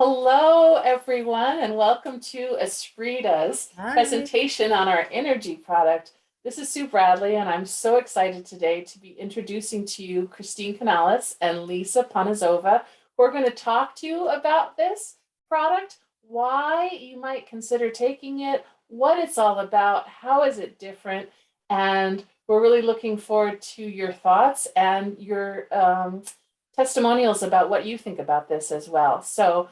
Hello, everyone, and welcome to Esprita's Hi. presentation on our energy product. This is Sue Bradley, and I'm so excited today to be introducing to you Christine Canales and Lisa Ponizova, who are going to talk to you about this product, why you might consider taking it, what it's all about, how is it different, and we're really looking forward to your thoughts and your testimonials about what you think about this as well. So,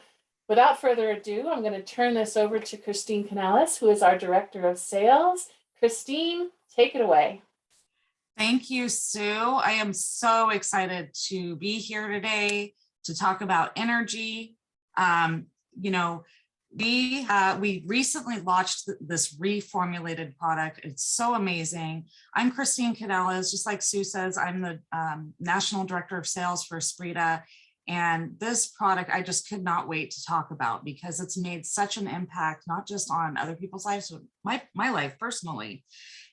without further ado, I'm going to turn this over to Christine Canales, who is our Director of Sales. Christine, take it away. Thank you, Sue. I am so excited to be here today to talk about energy. Um, you know, we recently launched this reformulated product. It's so amazing. I'm Christine Canales. Just like Sue says, I'm the National Director of Sales for Esprita. And this product, I just could not wait to talk about because it's made such an impact, not just on other people's lives, but my life personally.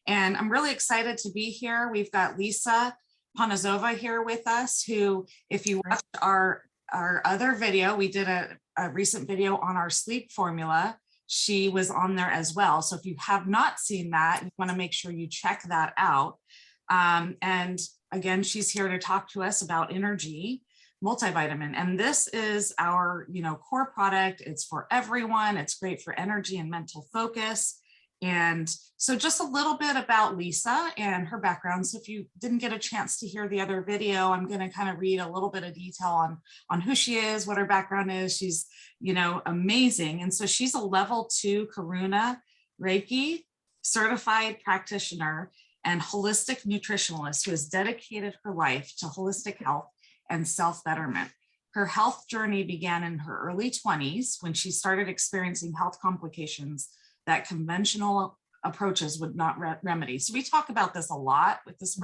And I'm really excited to be here. We've got Lisa Ponizova here with us, who, if you watched our other video, we did a recent video on our sleep formula. She was on there as well. So if you have not seen that, you want to make sure you check that out. And again, she's here to talk to us about energy multivitamin. And this is our, core product. It's for everyone. It's great for energy and mental focus. And so just a little bit about Lisa and her background. So if you didn't get a chance to hear the other video, I'm going to kind of read a little bit of detail on who she is, what her background is. She's, amazing. And so she's a level 2 Karuna Reiki certified practitioner and holistic nutritionalist who has dedicated her life to holistic health and self-betterment. Her health journey began in her early 20s when she started experiencing health complications that conventional approaches would not remedy. So we talk about this a lot with this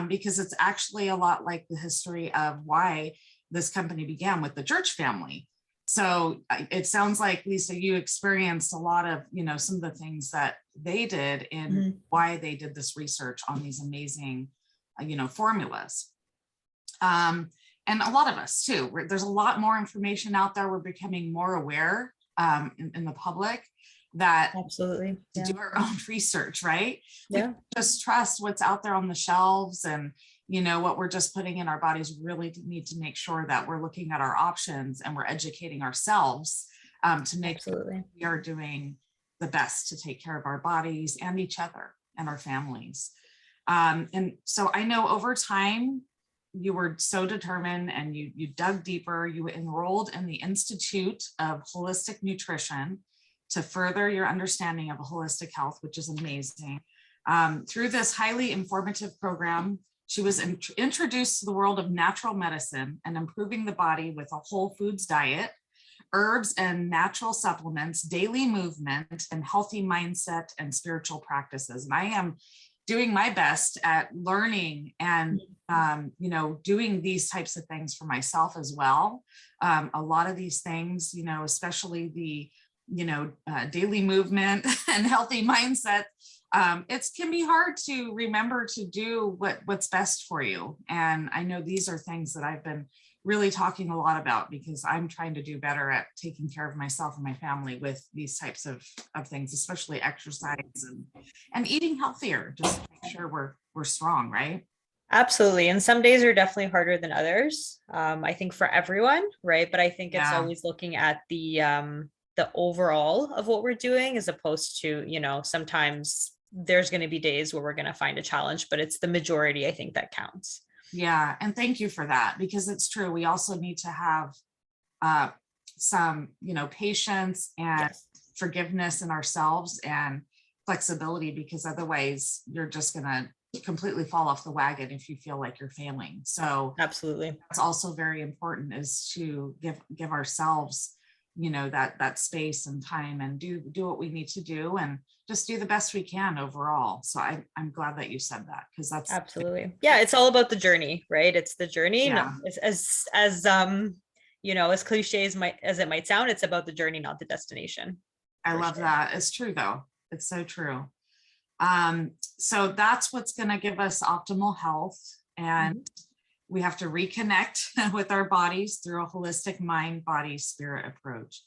because it's actually a lot like the history of why this company began with the Church family. So it sounds like, Lisa, you experienced a lot of, some of the things that they did and why they did this research on these amazing, formulas. And a lot of us too. There's a lot more information out there. We're becoming more aware in the public that absolutely to do our own research, right? Yeah. We just trust what's out there on the shelves and what we're just putting in our bodies. Really need to make sure that we're looking at our options and we're educating ourselves to make sure we are doing the best to take care of our bodies and each other and our families. And so I know over time you were so determined and you dug deeper. You enrolled in the Institute of Holistic Nutrition to further your understanding of holistic health, which is amazing. Through this highly informative program, she was introduced to the world of natural medicine and improving the body with a whole foods diet, herbs and natural supplements, daily movement, and healthy mindset and spiritual practices. And I am doing my best at learning and doing these types of things for myself as well. A lot of these things, especially the daily movement and healthy mindset, it can be hard to remember to do what's best for you. And I know these are things that I've been really talking a lot about because I'm trying to do better at taking care of myself and my family with these types of things, especially exercise and eating healthier, just to make sure we're strong, right? Absolutely. And some days are definitely harder than others. I think for everyone, right? But I think it's always looking at the overall of what we're doing as opposed to, sometimes there's going to be days where we're going to find a challenge, but it's the majority, I think, that counts. Yeah. And thank you for that, because it's true. We also need to have some, patience and forgiveness in ourselves and flexibility, because otherwise you're just going to completely fall off the wagon if you feel like you're failing. So absolutely, that's also very important, is to give ourselves, that space and time and do what we need to do and just do the best we can overall. So I'm glad that you said that, because that's absolutely, yeah, it's all about the journey, right? It's the journey. Yeah. As cliche as it might sound, it's about the journey, not the destination. I love that. It's true though. It's so true. So that's what's going to give us optimal health. And we have to reconnect with our bodies through a holistic mind, body, spirit approach.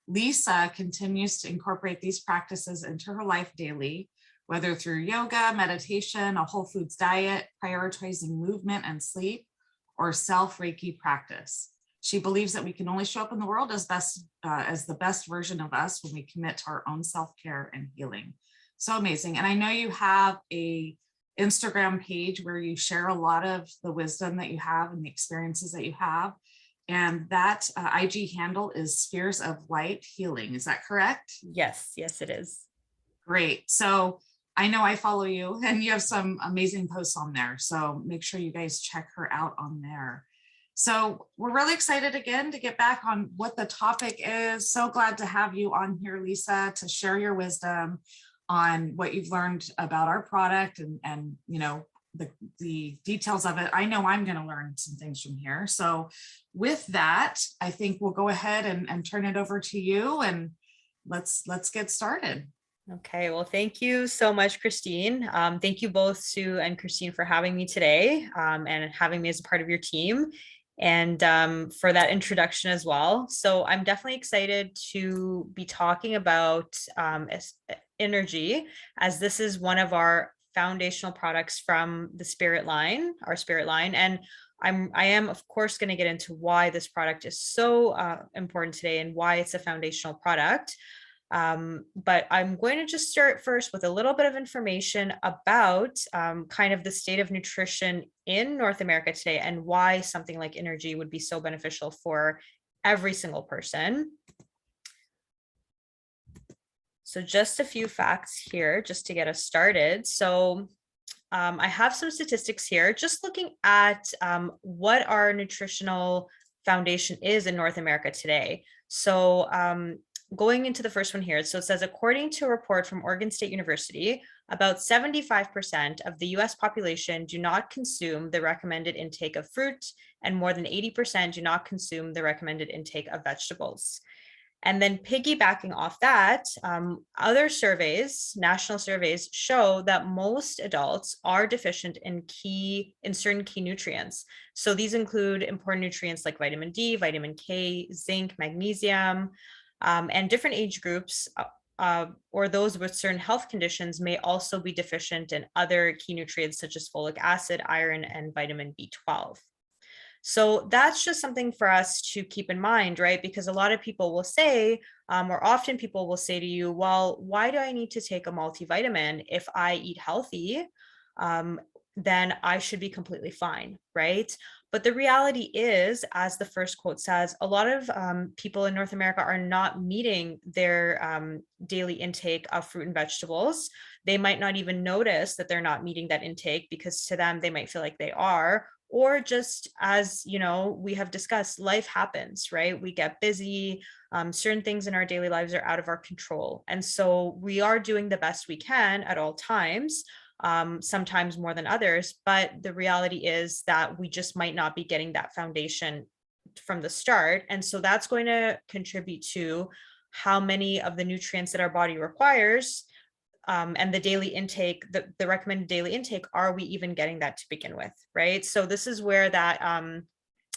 Lisa continues to incorporate these practices into her life daily, whether through yoga, meditation, a whole foods diet, prioritizing movement and sleep, or self-Reiki practice. She believes that we can only show up in the world as the best version of us when we commit to our own self-care and healing. So amazing. And I know you have a Instagram page where you share a lot of the wisdom that you have and the experiences that you have. And that IG handle is Spheres of Light Healing. Is that correct? Yes, yes, it is. Great. So I know I follow you and you have some amazing posts on there. So make sure you guys check her out on there. So we're really excited again to get back on what the topic is. So glad to have you on here, Lisa, to share your wisdom on what you've learned about our product and you know, the details of it. I know I'm going to learn some things from here. So with that, I think we'll go ahead and turn it over to you and let's get started. Okay, well, thank you so much, Christine. Thank you both, Sue and Christine, for having me today and having me as a part of your team, and for that introduction as well. So I'm definitely excited to be talking about energy, as this is one of our foundational products from the Spirit line, our Spirit line. And I am, of course, going to get into why this product is so important today and why it's a foundational product. But I'm going to just start first with a little bit of information about kind of the state of nutrition in North America today and why something like energy would be so beneficial for every single person. So just a few facts here just to get us started. So I have some statistics here, just looking at what our nutritional foundation is in North America today. So going into the first one here, so it says, according to a report from Oregon State University, about 75% of the US population do not consume the recommended intake of fruit, and more than 80% do not consume the recommended intake of vegetables. And then piggybacking off that, other surveys, national surveys, show that most adults are deficient in certain key nutrients. So these include important nutrients like vitamin D, vitamin K, zinc, magnesium, and different age groups or those with certain health conditions may also be deficient in other key nutrients such as folic acid, iron, and vitamin B12. So that's just something for us to keep in mind, right? Because a lot of people will say, or often people will say to you, well, why do I need to take a multivitamin? If I eat healthy, then I should be completely fine, right? But the reality is, as the first quote says, a lot of people in North America are not meeting their daily intake of fruit and vegetables. They might not even notice that they're not meeting that intake because to them, they might feel like they are. Or just as, you know, we have discussed, life happens, right? We get busy. Certain things in our daily lives are out of our control. And so we are doing the best we can at all times, sometimes more than others. But the reality is that we just might not be getting that foundation from the start. And so that's going to contribute to how many of the nutrients that our body requires and the daily intake, the recommended daily intake, are we even getting that to begin with, right? So this is where that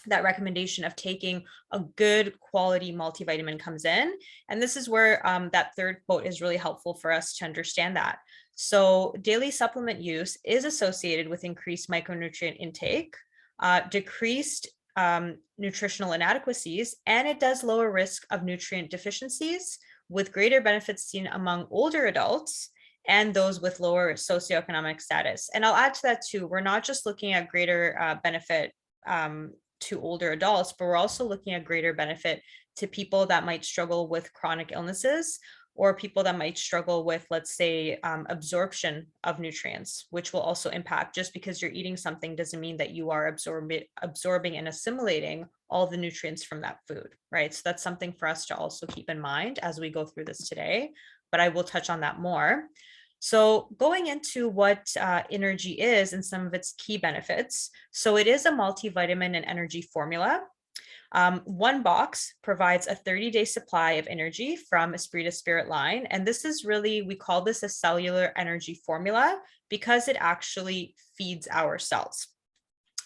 that recommendation of taking a good quality multivitamin comes in. And this is where that third quote is really helpful for us to understand that. So daily supplement use is associated with increased micronutrient intake, decreased nutritional inadequacies, and it does lower risk of nutrient deficiencies, with greater benefits seen among older adults and those with lower socioeconomic status. And I'll add to that too, we're not just looking at greater benefit to older adults, but we're also looking at greater benefit to people that might struggle with chronic illnesses, or people that might struggle with, let's say, absorption of nutrients, which will also impact. Just because you're eating something doesn't mean that you are absorbing and assimilating all the nutrients from that food, right? So that's something for us to also keep in mind as we go through this today, but I will touch on that more. So going into what energy is and some of its key benefits. So it is a multivitamin and energy formula. One box provides a 30-day supply of energy from Esprita Spirit line. And this is really, we call this a cellular energy formula because it actually feeds our cells.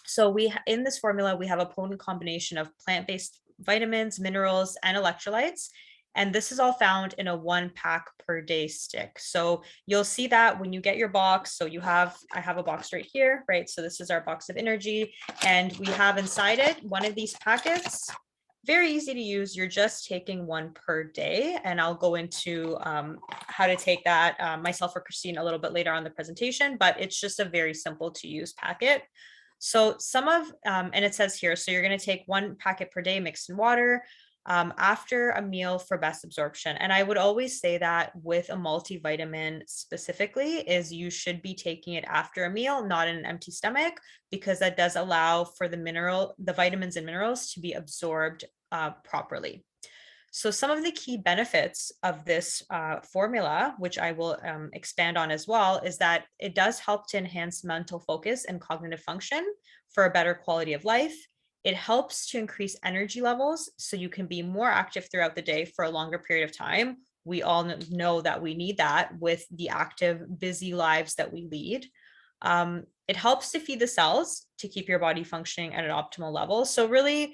So in this formula, we have a potent combination of plant-based vitamins, minerals, and electrolytes. And this is all found in a 1 pack per day stick. So you'll see that when you get your box. So I have a box right here, right? So this is our box of energy, and we have inside it one of these packets. Very easy to use. You're just taking one per day. And I'll go into how to take that myself or Christine a little bit later on the presentation, but it's just a very simple to use packet. So and it says here, so you're going to take 1 packet per day mixed in water after a meal for best absorption. And I would always say that with a multivitamin specifically is you should be taking it after a meal, not in an empty stomach, because that does allow for the vitamins and minerals to be absorbed properly. So some of the key benefits of this formula, which I will expand on as well, is that it does help to enhance mental focus and cognitive function for a better quality of life. It helps to increase energy levels so you can be more active throughout the day for a longer period of time. We all know that we need that with the active, busy lives that we lead. It helps to feed the cells to keep your body functioning at an optimal level. So really,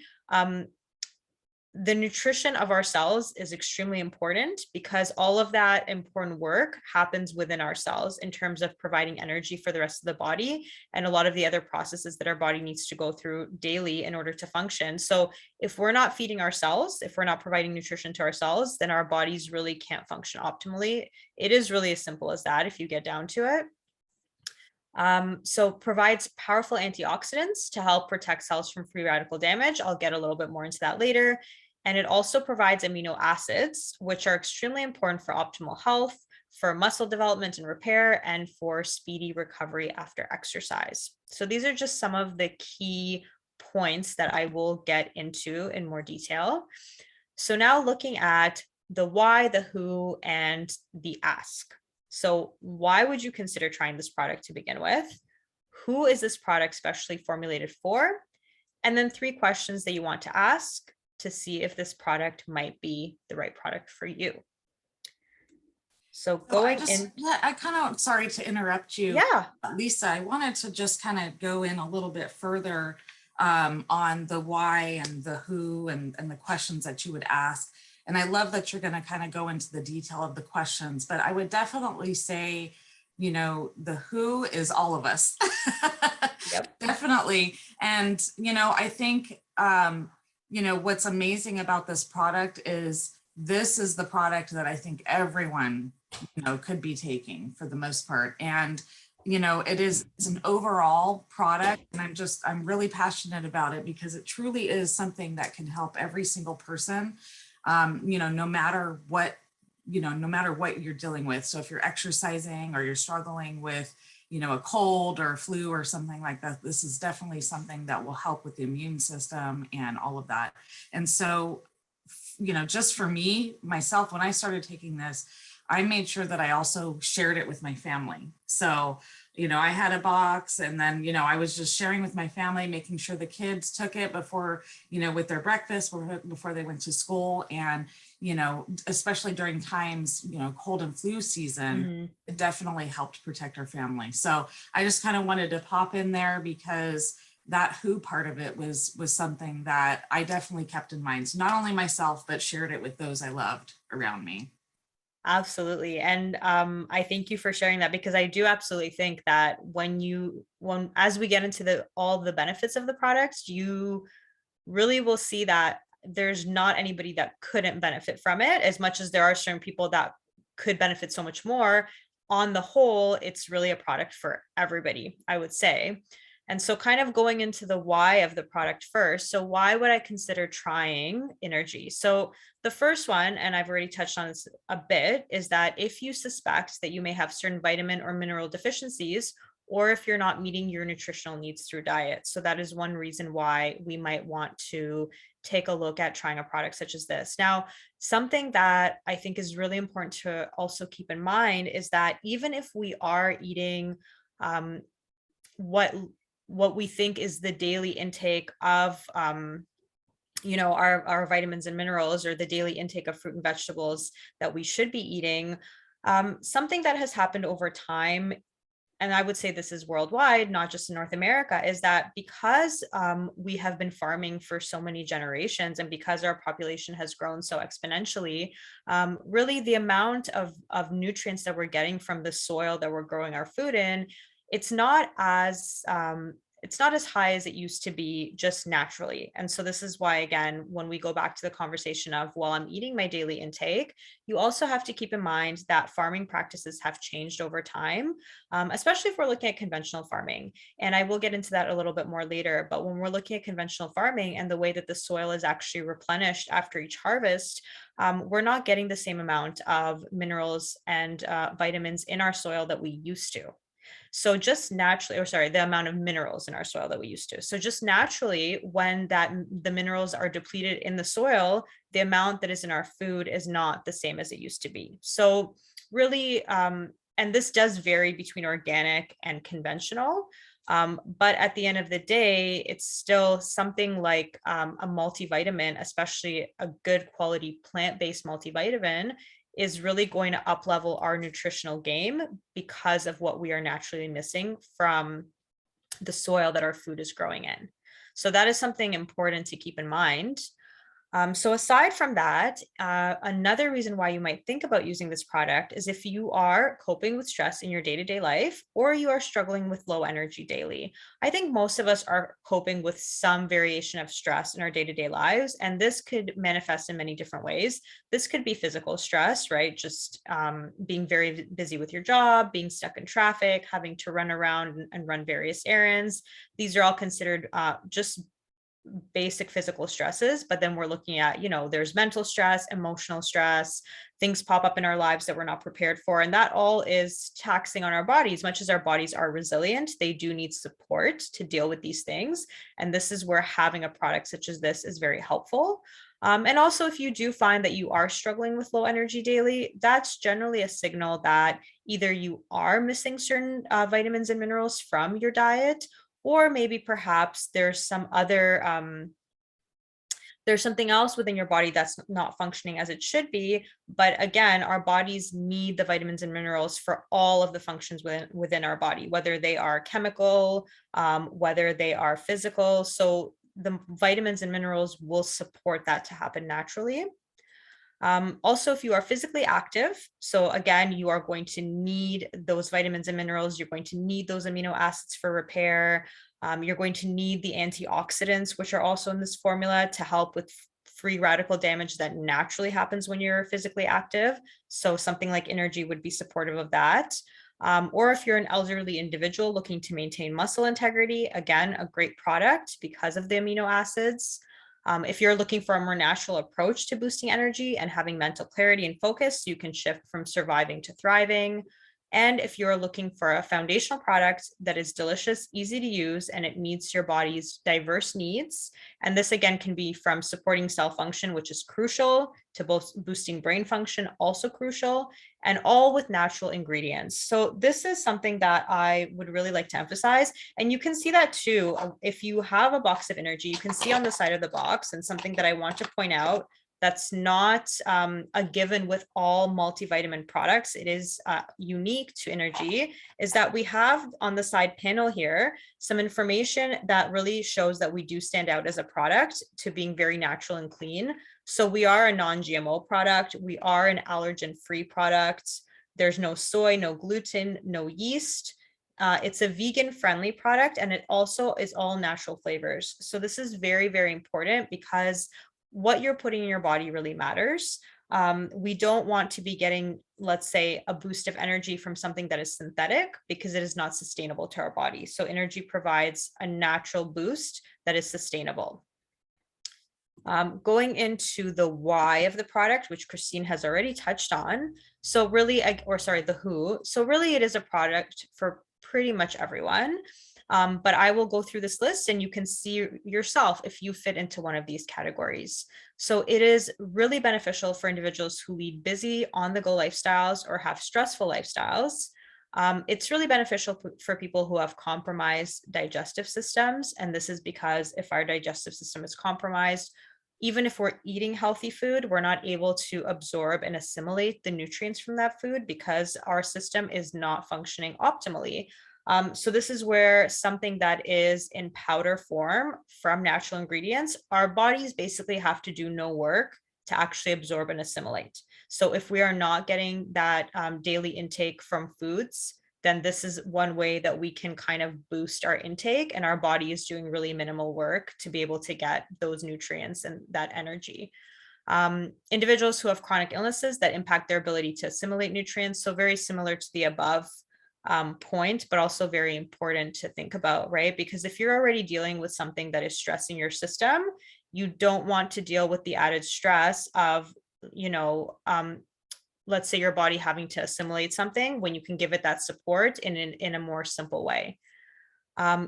the nutrition of our cells is extremely important because all of that important work happens within our cells in terms of providing energy for the rest of the body and a lot of the other processes that our body needs to go through daily in order to function. So if we're not feeding our cells, if we're not providing nutrition to our cells, then our bodies really can't function optimally. It is really as simple as that if you get down to it. So provides powerful antioxidants to help protect cells from free radical damage. I'll get a little bit more into that later. And it also provides amino acids, which are extremely important for optimal health, for muscle development and repair, and for speedy recovery after exercise. So these are just some of the key points that I will get into in more detail. So now looking at the why, the who, and the ask. So why would you consider trying this product to begin with? Who is this product specially formulated for? And then 3 questions that you want to ask to see if this product might be the right product for you. So going in. I kind of, sorry to interrupt you. Yeah. Lisa, I wanted to just kind of go in a little bit further on the why and the who and the questions that you would ask. And I love that you're going to kind of go into the detail of the questions, but I would definitely say, you know, the who is all of us. Yep. Definitely. And, you know, I think, you know, what's amazing about this product is this is the product that I think everyone, you know, could be taking for the most part. And, you know, it's an overall product, and I'm really passionate about it because it truly is something that can help every single person. You know, no matter what you're dealing with. So if you're exercising or you're struggling with, you know, a cold or flu or something like that, this is definitely something that will help with the immune system and all of that. And so, you know, just for me, myself, when I started taking this, I made sure that I also shared it with my family. So, you know, I had a box, and then, you know, I was just sharing with my family, making sure the kids took it before, you know, with their breakfast, before they went to school. And, you know, especially during times, you know, cold and flu season, it definitely helped protect our family. So I just kind of wanted to pop in there because that who part of it was something that I definitely kept in mind. So not only myself, but shared it with those I loved around me. Absolutely. And I thank you for sharing that, because I do absolutely think that as we get into all the benefits of the product, you really will see that there's not anybody that couldn't benefit from it, as much as there are certain people that could benefit so much more. On the whole, it's really a product for everybody, I would say. And so kind of going into the why of the product first. So why would I consider trying INR-G? So the first one, and I've already touched on this a bit, is that if you suspect that you may have certain vitamin or mineral deficiencies, or if you're not meeting your nutritional needs through diet. So that is one reason why we might want to take a look at trying a product such as this. Now, something that I think is really important to also keep in mind is that even if we are eating what we think is the daily intake of you know, our vitamins and minerals, or the daily intake of fruit and vegetables that we should be eating, something that has happened over time and I would say this is worldwide, not just in North America, is that because we have been farming for so many generations and because our population has grown so exponentially, really the amount of nutrients that we're getting from the soil that we're growing our food in, it's not as it's not as high as it used to be just naturally. And so this is why, again, when we go back to the conversation of, well, I'm eating my daily intake, you also have to keep in mind that farming practices have changed over time, especially if we're looking at conventional farming. And I will get into that a little bit more later. But when we're looking at conventional farming and the way that the soil is actually replenished after each harvest, we're not getting the same amount of minerals and vitamins in our soil that we used to. So just naturally, or sorry, the amount of minerals in our soil that we used to. So just naturally, when the minerals are depleted in the soil, the amount that is in our food is not the same as it used to be. So really, and this does vary between organic and conventional. But at the end of the day, it's still something like a multivitamin, especially a good quality plant-based multivitamin, is really going to up level our nutritional game because of what we are naturally missing from the soil that our food is growing in. So that is something important to keep in mind. So aside from that, another reason why you might think about using this product is if you are coping with stress in your day-to-day life, or you are struggling with low energy daily. I think most of us are coping with some variation of stress in our day-to-day lives, and this could manifest in many different ways. This could be physical stress, right? Just being very busy with your job, being stuck in traffic, having to run around and run various errands. These are all considered just basic physical stresses, but then we're looking at, there's mental stress, emotional stress, things pop up in our lives that we're not prepared for. And that all is taxing on our bodies. Much as our bodies are resilient, they do need support to deal with these things. And this is where having a product such as this is very helpful. And also, if you do find that you are struggling with low energy daily, that's generally a signal that either you are missing certain vitamins and minerals from your diet, or maybe perhaps there's something else within your body that's not functioning as it should be. But again, our bodies need the vitamins and minerals for all of the functions within our body, whether they are chemical, whether they are physical. So the vitamins and minerals will support that to happen naturally. Also, if you are physically active, so again, you are going to need those vitamins and minerals, you're going to need those amino acids for repair, you're going to need the antioxidants, which are also in this formula to help with free radical damage that naturally happens when you're physically active. So something like INR-G would be supportive of that. Or if you're an elderly individual looking to maintain muscle integrity, again, a great product because of the amino acids. If you're looking for a more natural approach to boosting energy and having mental clarity and focus, you can shift from surviving to thriving. And if you're looking for a foundational product that is delicious, easy to use, and it meets your body's diverse needs, and this again can be from supporting cell function, which is crucial, to both boosting brain function, also crucial, and all with natural ingredients. So this is something that I would really like to emphasize. And you can see that too. If you have a box of INR-G, you can see on the side of the box, and something that I want to point out that's not a given with all multivitamin products, it is unique to INR-G, is that we have on the side panel here some information that really shows that we do stand out as a product to being very natural and clean. So we are a non-GMO product. We are an allergen-free product. There's no soy, no gluten, no yeast. It's a vegan-friendly product, and it also is all natural flavors. So this is very, very important because what you're putting in your body really matters. We don't want to be getting, let's say, a boost of energy from something that is synthetic because it is not sustainable to our body. So INR-G provides a natural boost that is sustainable. Going into the why of the product, which Christine has already touched on. So really, the who. So really it is a product for pretty much everyone. But I will go through this list and you can see yourself if you fit into one of these categories. So it is really beneficial for individuals who lead busy, on-the-go lifestyles or have stressful lifestyles. It's really beneficial for people who have compromised digestive systems. And this is because if our digestive system is compromised, even if we're eating healthy food, we're not able to absorb and assimilate the nutrients from that food because our system is not functioning optimally. So this is where something that is in powder form from natural ingredients, our bodies basically have to do no work to actually absorb and assimilate. So if we are not getting that daily intake from foods, then this is one way that we can kind of boost our intake, and our body is doing really minimal work to be able to get those nutrients and that energy. Individuals who have chronic illnesses that impact their ability to assimilate nutrients, so very similar to the above point, but also very important to think about, right? Because if you're already dealing with something that is stressing your system, you don't want to deal with the added stress of, let's say your body having to assimilate something when you can give it that support in a more simple way.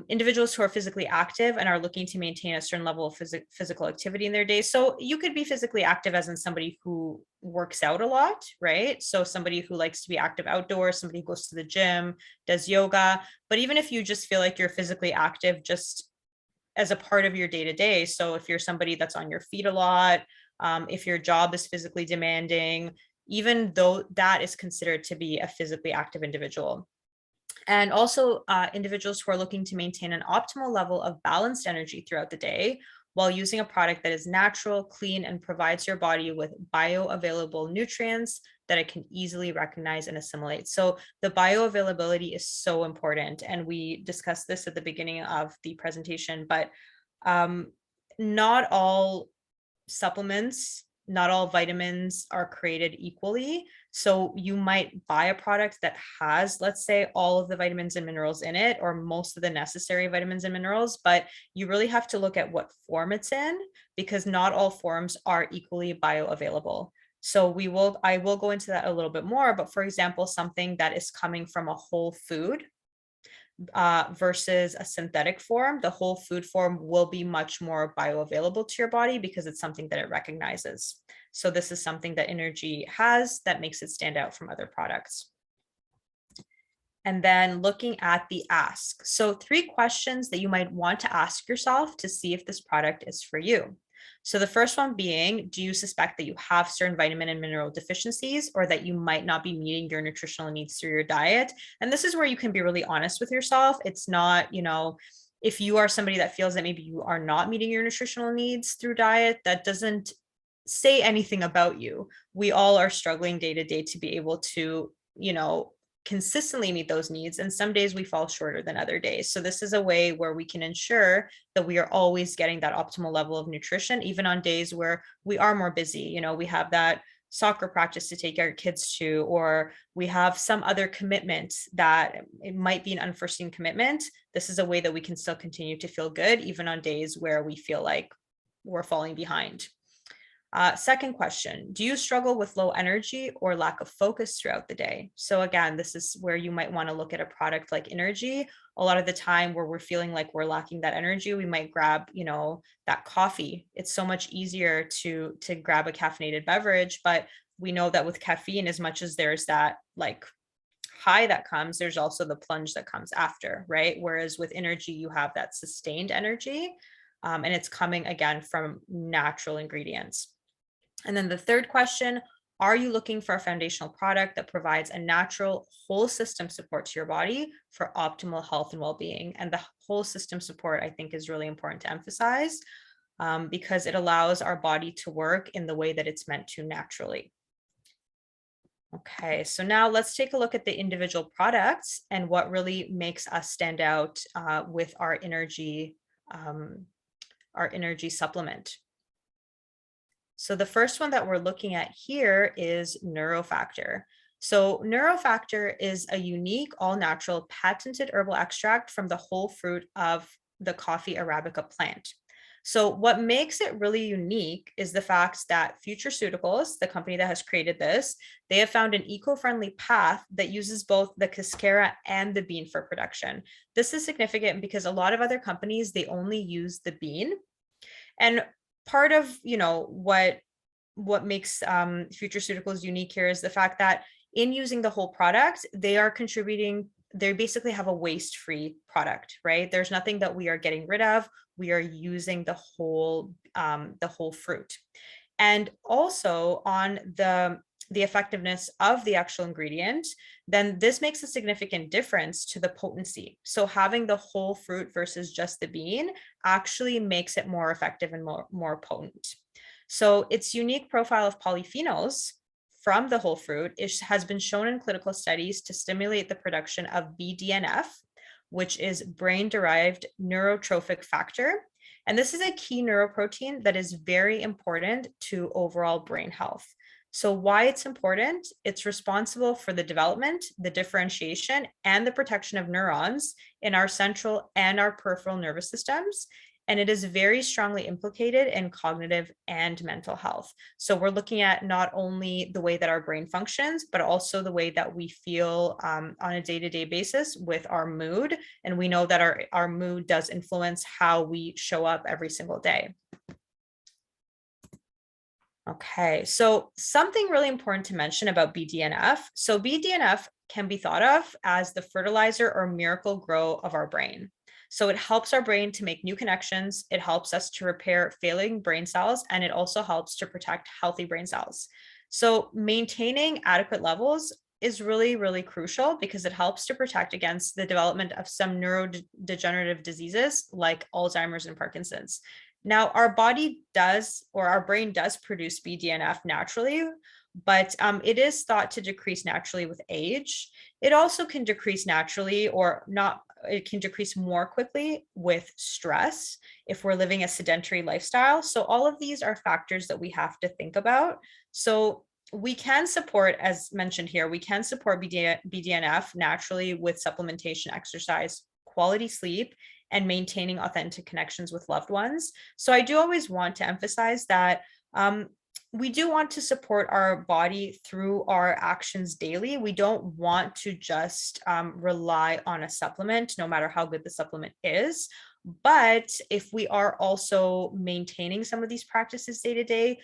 Individuals who are physically active and are looking to maintain a certain level of physical activity in their day. So you could be physically active as in somebody who works out a lot, right? So somebody who likes to be active outdoors, somebody who goes to the gym, does yoga. But even if you just feel like you're physically active just as a part of your day to day. So if you're somebody that's on your feet a lot, if your job is physically demanding, even though that is considered to be a physically active individual. And also individuals who are looking to maintain an optimal level of balanced energy throughout the day while using a product that is natural, clean, and provides your body with bioavailable nutrients that it can easily recognize and assimilate. So the bioavailability is so important. And we discussed this at the beginning of the presentation, but not all supplements, not all vitamins are created equally. So you might buy a product that has, let's say, all of the vitamins and minerals in it, or most of the necessary vitamins and minerals, but you really have to look at what form it's in, because not all forms are equally bioavailable. So I will go into that a little bit more, but for example, something that is coming from a whole food versus a synthetic form, the whole food form will be much more bioavailable to your body because it's something that it recognizes. So this is something that INR-G has that makes it stand out from other products. And then looking at the ask. So 3 questions that you might want to ask yourself to see if this product is for you. So the first one being, do you suspect that you have certain vitamin and mineral deficiencies, or that you might not be meeting your nutritional needs through your diet? And this is where you can be really honest with yourself. It's not, if you are somebody that feels that maybe you are not meeting your nutritional needs through diet, that doesn't say anything about you. We all are struggling day to day to be able to, consistently meet those needs, and some days we fall shorter than other days. So this is a way where we can ensure that we are always getting that optimal level of nutrition, even on days where we are more busy. We have that soccer practice to take our kids to, or we have some other commitment that it might be an unforeseen commitment. This is a way that we can still continue to feel good even on days where we feel like we're falling behind. Second question, do you struggle with low energy or lack of focus throughout the day? So again, this is where you might want to look at a product like INR-G. A lot of the time where we're feeling like we're lacking that energy, we might grab, that coffee. It's so much easier to grab a caffeinated beverage, but we know that with caffeine, as much as there's that like high that comes, there's also the plunge that comes after, right? Whereas with INR-G, you have that sustained energy, and it's coming again from natural ingredients. And then the third question, are you looking for a foundational product that provides a natural whole system support to your body for optimal health and well-being? And the whole system support, I think, is really important to emphasize because it allows our body to work in the way that it's meant to naturally. Okay, so now let's take a look at the individual products and what really makes us stand out with our INR-G supplement. So the first one that we're looking at here is Neurofactor. So Neurofactor is a unique, all-natural, patented herbal extract from the whole fruit of the coffee Arabica plant. So what makes it really unique is the fact that Futureceuticals, the company that has created this, they have found an eco-friendly path that uses both the cascara and the bean for production. This is significant because a lot of other companies, they only use the bean. And part of what makes Futureceuticals unique here is the fact that in using the whole product, they basically have a waste-free product, right? There's nothing that we are getting rid of. We are using the whole fruit. And also on the the effectiveness of the actual ingredient, then this makes a significant difference to the potency. So having the whole fruit versus just the bean actually makes it more effective and more potent. So its unique profile of polyphenols from the whole fruit has been shown in clinical studies to stimulate the production of BDNF, which is brain-derived neurotrophic factor. And this is a key neuroprotein that is very important to overall brain health. So why it's important? It's responsible for the development, the differentiation, and the protection of neurons in our central and our peripheral nervous systems. And it is very strongly implicated in cognitive and mental health. So we're looking at not only the way that our brain functions, but also the way that we feel on a day-to-day basis with our mood. And we know that our mood does influence how we show up every single day. Okay, so something really important to mention about BDNF. So BDNF can be thought of as the fertilizer or miracle grow of our brain. So it helps our brain to make new connections. It helps us to repair failing brain cells, and it also helps to protect healthy brain cells. So maintaining adequate levels is really, really crucial because it helps to protect against the development of some neurodegenerative diseases like Alzheimer's and Parkinson's. Now, our body does, or our brain does produce BDNF naturally, but it is thought to decrease naturally with age. It also can decrease naturally or not, it can decrease more quickly with stress if we're living a sedentary lifestyle. So all of these are factors that we have to think about. So we can support, as mentioned here, we can support BDNF naturally with supplementation, exercise, quality sleep, and maintaining authentic connections with loved ones. So I do always want to emphasize that we do want to support our body through our actions daily. We don't want to just rely on a supplement, no matter how good the supplement is. But if we are also maintaining some of these practices day to day,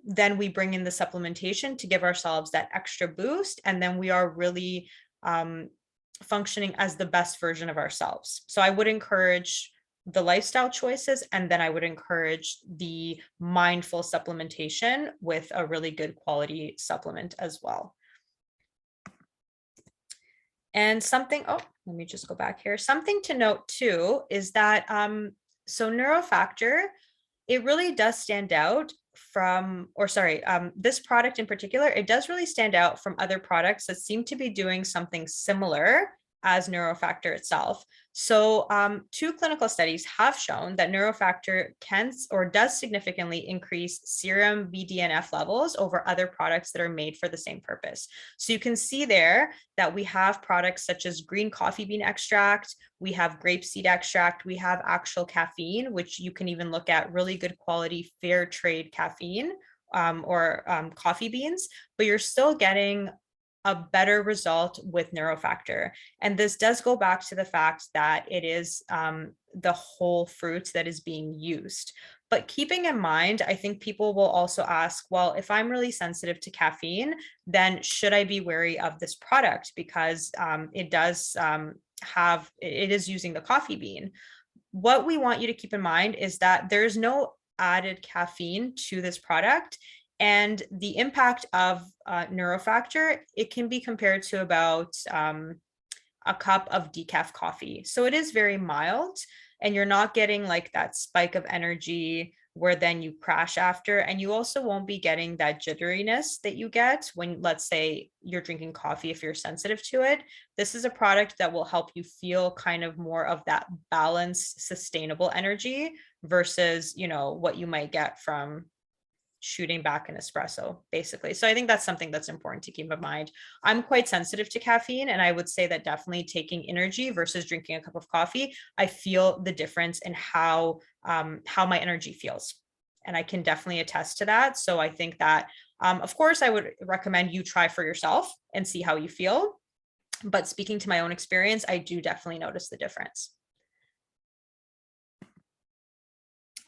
then we bring in the supplementation to give ourselves that extra boost. And then we are really functioning as the best version of ourselves. So I would encourage the lifestyle choices, and then I would encourage the mindful supplementation with a really good quality supplement as well. And something, oh, let me just go back here. Something to note too is that, so neurofactor, it really does stand out from, or sorry, this product in particular, it does really stand out from other products that seem to be doing something similar as neurofactor itself. So 2 clinical studies have shown that neurofactor can or does significantly increase serum BDNF levels over other products that are made for the same purpose. So you can see there that we have products such as green coffee bean extract, we have grapeseed extract, we have actual caffeine, which you can even look at really good quality fair trade caffeine or coffee beans, but you're still getting a better result with neurofactor. And this does go back to the fact that it is the whole fruit that is being used. But keeping in mind, I think people will also ask, well, if I'm really sensitive to caffeine, then should I be wary of this product? Because it does it is using the coffee bean. What we want you to keep in mind is that there's no added caffeine to this product. And the impact of neurofactor, it can be compared to about a cup of decaf coffee. So it is very mild, and you're not getting like that spike of energy where then you crash after. And you also won't be getting that jitteriness that you get when, let's say, you're drinking coffee if you're sensitive to it. This is a product that will help you feel kind of more of that balanced, sustainable energy versus, you know, what you might get from shooting back an espresso, basically. So I think that's something that's important to keep in mind. I'm quite sensitive to caffeine, and I would say that definitely taking energy versus drinking a cup of coffee, I feel the difference in how my energy feels. And I can definitely attest to that. So I think that, of course, I would recommend you try for yourself and see how you feel. But speaking to my own experience, I do definitely notice the difference.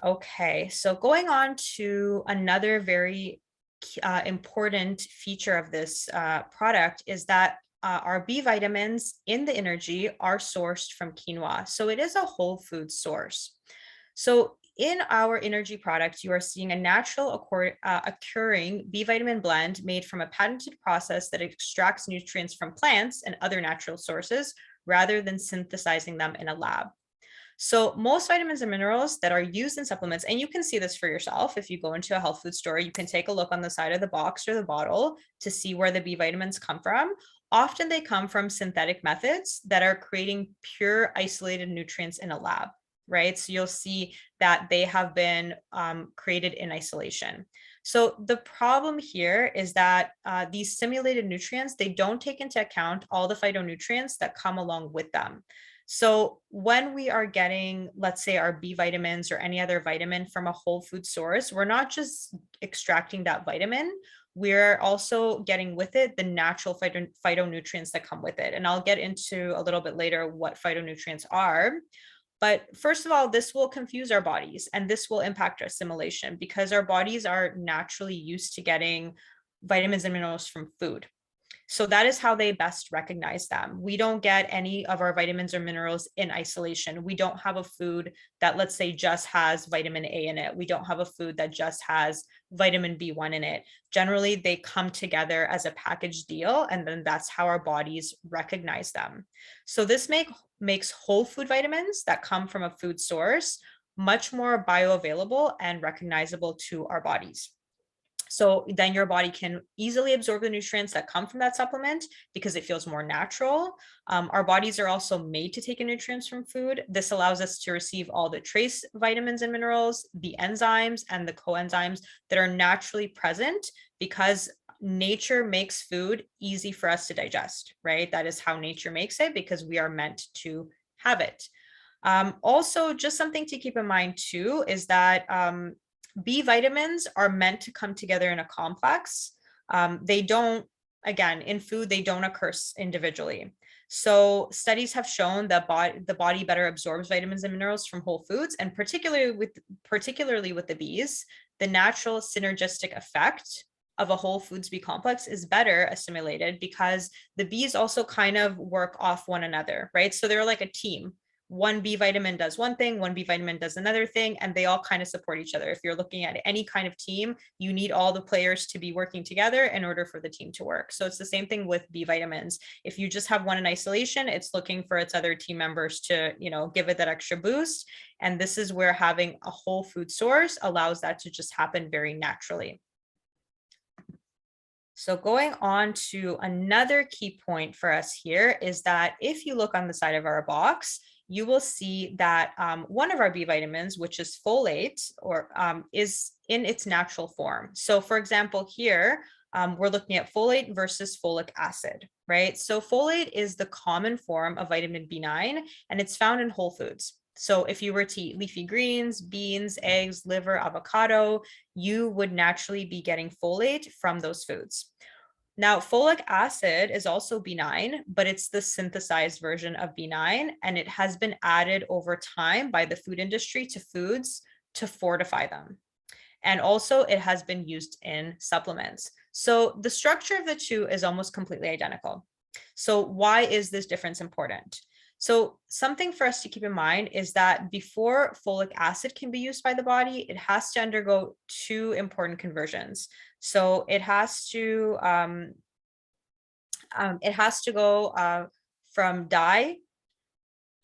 Okay, so going on to another very important feature of this product is that our B vitamins in the INR-G are sourced from quinoa. So it is a whole food source. So in our INR-G product, you are seeing a natural occurring B vitamin blend made from a patented process that extracts nutrients from plants and other natural sources rather than synthesizing them in a lab. So most vitamins and minerals that are used in supplements, and you can see this for yourself, if you go into a health food store, you can take a look on the side of the box or the bottle to see where the B vitamins come from. Often they come from synthetic methods that are creating pure isolated nutrients in a lab, right? So you'll see that they have been created in isolation. So the problem here is that these simulated nutrients, they don't take into account all the phytonutrients that come along with them. So when we are getting, let's say, our B vitamins or any other vitamin from a whole food source, we're not just extracting that vitamin, we're also getting with it the natural phytonutrients that come with it. And I'll get into a little bit later what phytonutrients are. But first of all, this will confuse our bodies and this will impact our assimilation because our bodies are naturally used to getting vitamins and minerals from food. So that is how they best recognize them. We don't get any of our vitamins or minerals in isolation. We don't have a food that, let's say, just has vitamin A in it. We don't have a food that just has vitamin B1 in it. Generally, they come together as a package deal, and then that's how our bodies recognize them. So this makes whole food vitamins that come from a food source much more bioavailable and recognizable to our bodies. So then your body can easily absorb the nutrients that come from that supplement because it feels more natural. Our bodies are also made to take in nutrients from food. This allows us to receive all the trace vitamins and minerals, the enzymes and the coenzymes that are naturally present because nature makes food easy for us to digest, right? That is how nature makes it because we are meant to have it. Also, just something to keep in mind too is that B vitamins are meant to come together in a complex. They don't, again, in food, they don't occur individually. So studies have shown that the body better absorbs vitamins and minerals from whole foods, and particularly with the Bs, the natural synergistic effect of a whole foods B complex is better assimilated because the Bs also kind of work off one another, right? So they're like a team. One B vitamin does one thing, one B vitamin does another thing, and they all kind of support each other. If you're looking at any kind of team, you need all the players to be working together in order for the team to work. So it's the same thing with B vitamins. If you just have one in isolation, it's looking for its other team members to, give it that extra boost. And this is where having a whole food source allows that to just happen very naturally. So going on to another key point for us here is that if you look on the side of our box, you will see that one of our B vitamins, which is folate, is in its natural form. So for example, here, we're looking at folate versus folic acid, right? So folate is the common form of vitamin B9, and it's found in whole foods. So if you were to eat leafy greens, beans, eggs, liver, avocado, you would naturally be getting folate from those foods. Now, folic acid is also B9, but it's the synthesized version of B9, and it has been added over time by the food industry to foods to fortify them. And also it has been used in supplements. So the structure of the two is almost completely identical. So why is this difference important? So something for us to keep in mind is that before folic acid can be used by the body, it has to undergo two important conversions. So it has to go from di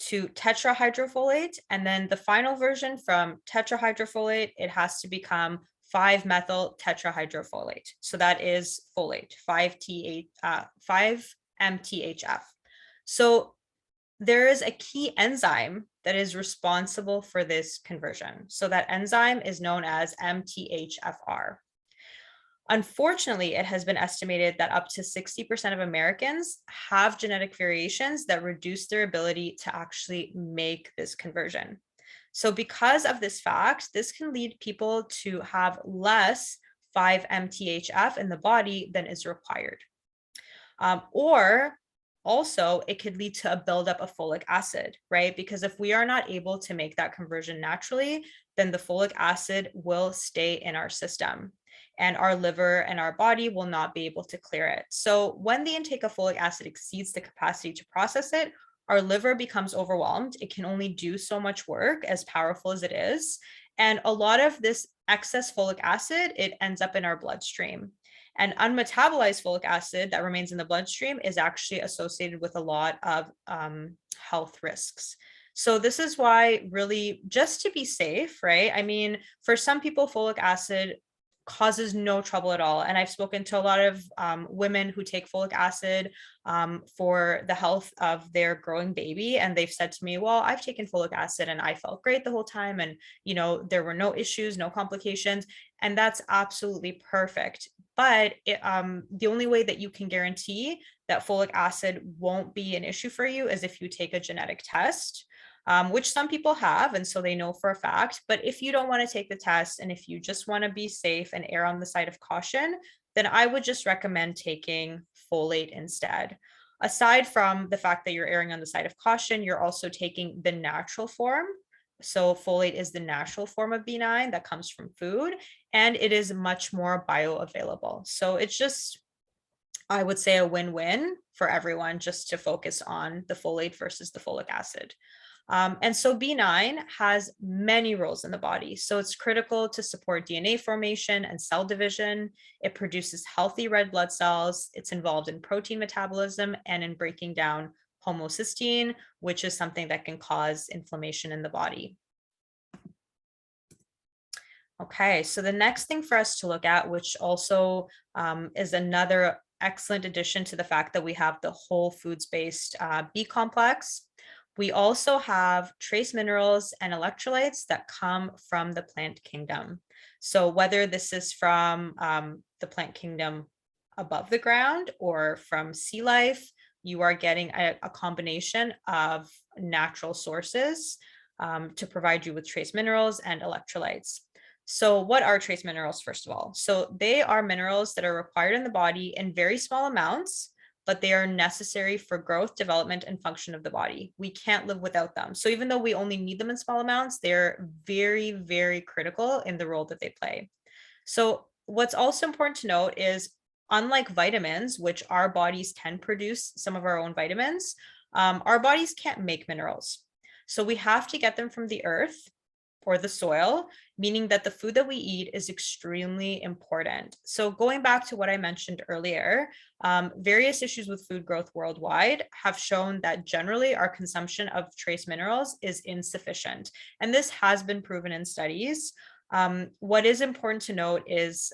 to tetrahydrofolate, and then the final version from tetrahydrofolate, it has to become 5-methyl tetrahydrofolate. So that is folate, 5-MTHF. So there is a key enzyme that is responsible for this conversion. So that enzyme is known as MTHFR. Unfortunately, it has been estimated that up to 60% of Americans have genetic variations that reduce their ability to actually make this conversion. So because of this fact, this can lead people to have less 5-MTHF in the body than is required. Or also, it could lead to a buildup of folic acid, right? Because if we are not able to make that conversion naturally, then the folic acid will stay in our system and our liver and our body will not be able to clear it. So when the intake of folic acid exceeds the capacity to process it, our liver becomes overwhelmed. It can only do so much work, as powerful as it is. And a lot of this excess folic acid, it ends up in our bloodstream. And unmetabolized folic acid that remains in the bloodstream is actually associated with a lot of health risks. So this is why, really, just to be safe, right? I mean, for some people, folic acid causes no trouble at all. And I've spoken to a lot of women who take folic acid for the health of their growing baby. And they've said to me, well, I've taken folic acid and I felt great the whole time. And, you know, there were no issues, no complications. And that's absolutely perfect. But the only way that you can guarantee that folic acid won't be an issue for you is if you take a genetic test. Which some people have, and so they know for a fact. But if you don't want to take the test, and if you just want to be safe and err on the side of caution, then I would just recommend taking folate instead. Aside from the fact that you're erring on the side of caution, you're also taking the natural form. So folate is the natural form of B9 that comes from food, and it is much more bioavailable. So it's just, I would say, a win-win for everyone just to focus on the folate versus the folic acid. And so B9 has many roles in the body. So it's critical to support DNA formation and cell division. It produces healthy red blood cells. It's involved in protein metabolism and in breaking down homocysteine, which is something that can cause inflammation in the body. Okay, so the next thing for us to look at, which also is another excellent addition to the fact that we have the whole foods-based B complex. We also have trace minerals and electrolytes that come from the plant kingdom. So whether this is from the plant kingdom above the ground or from sea life, you are getting a combination of natural sources to provide you with trace minerals and electrolytes. So what are trace minerals, first of all? So they are minerals that are required in the body in very small amounts, but they are necessary for growth, development, and function of the body. We can't live without them. So even though we only need them in small amounts, they're very, very critical in the role that they play. So what's also important to note is, unlike vitamins, which our bodies can produce some of our own vitamins, our bodies can't make minerals. So we have to get them from the earth or the soil, meaning that the food that we eat is extremely important. So going back to what I mentioned earlier, various issues with food growth worldwide have shown that generally our consumption of trace minerals is insufficient. And this has been proven in studies. What is important to note is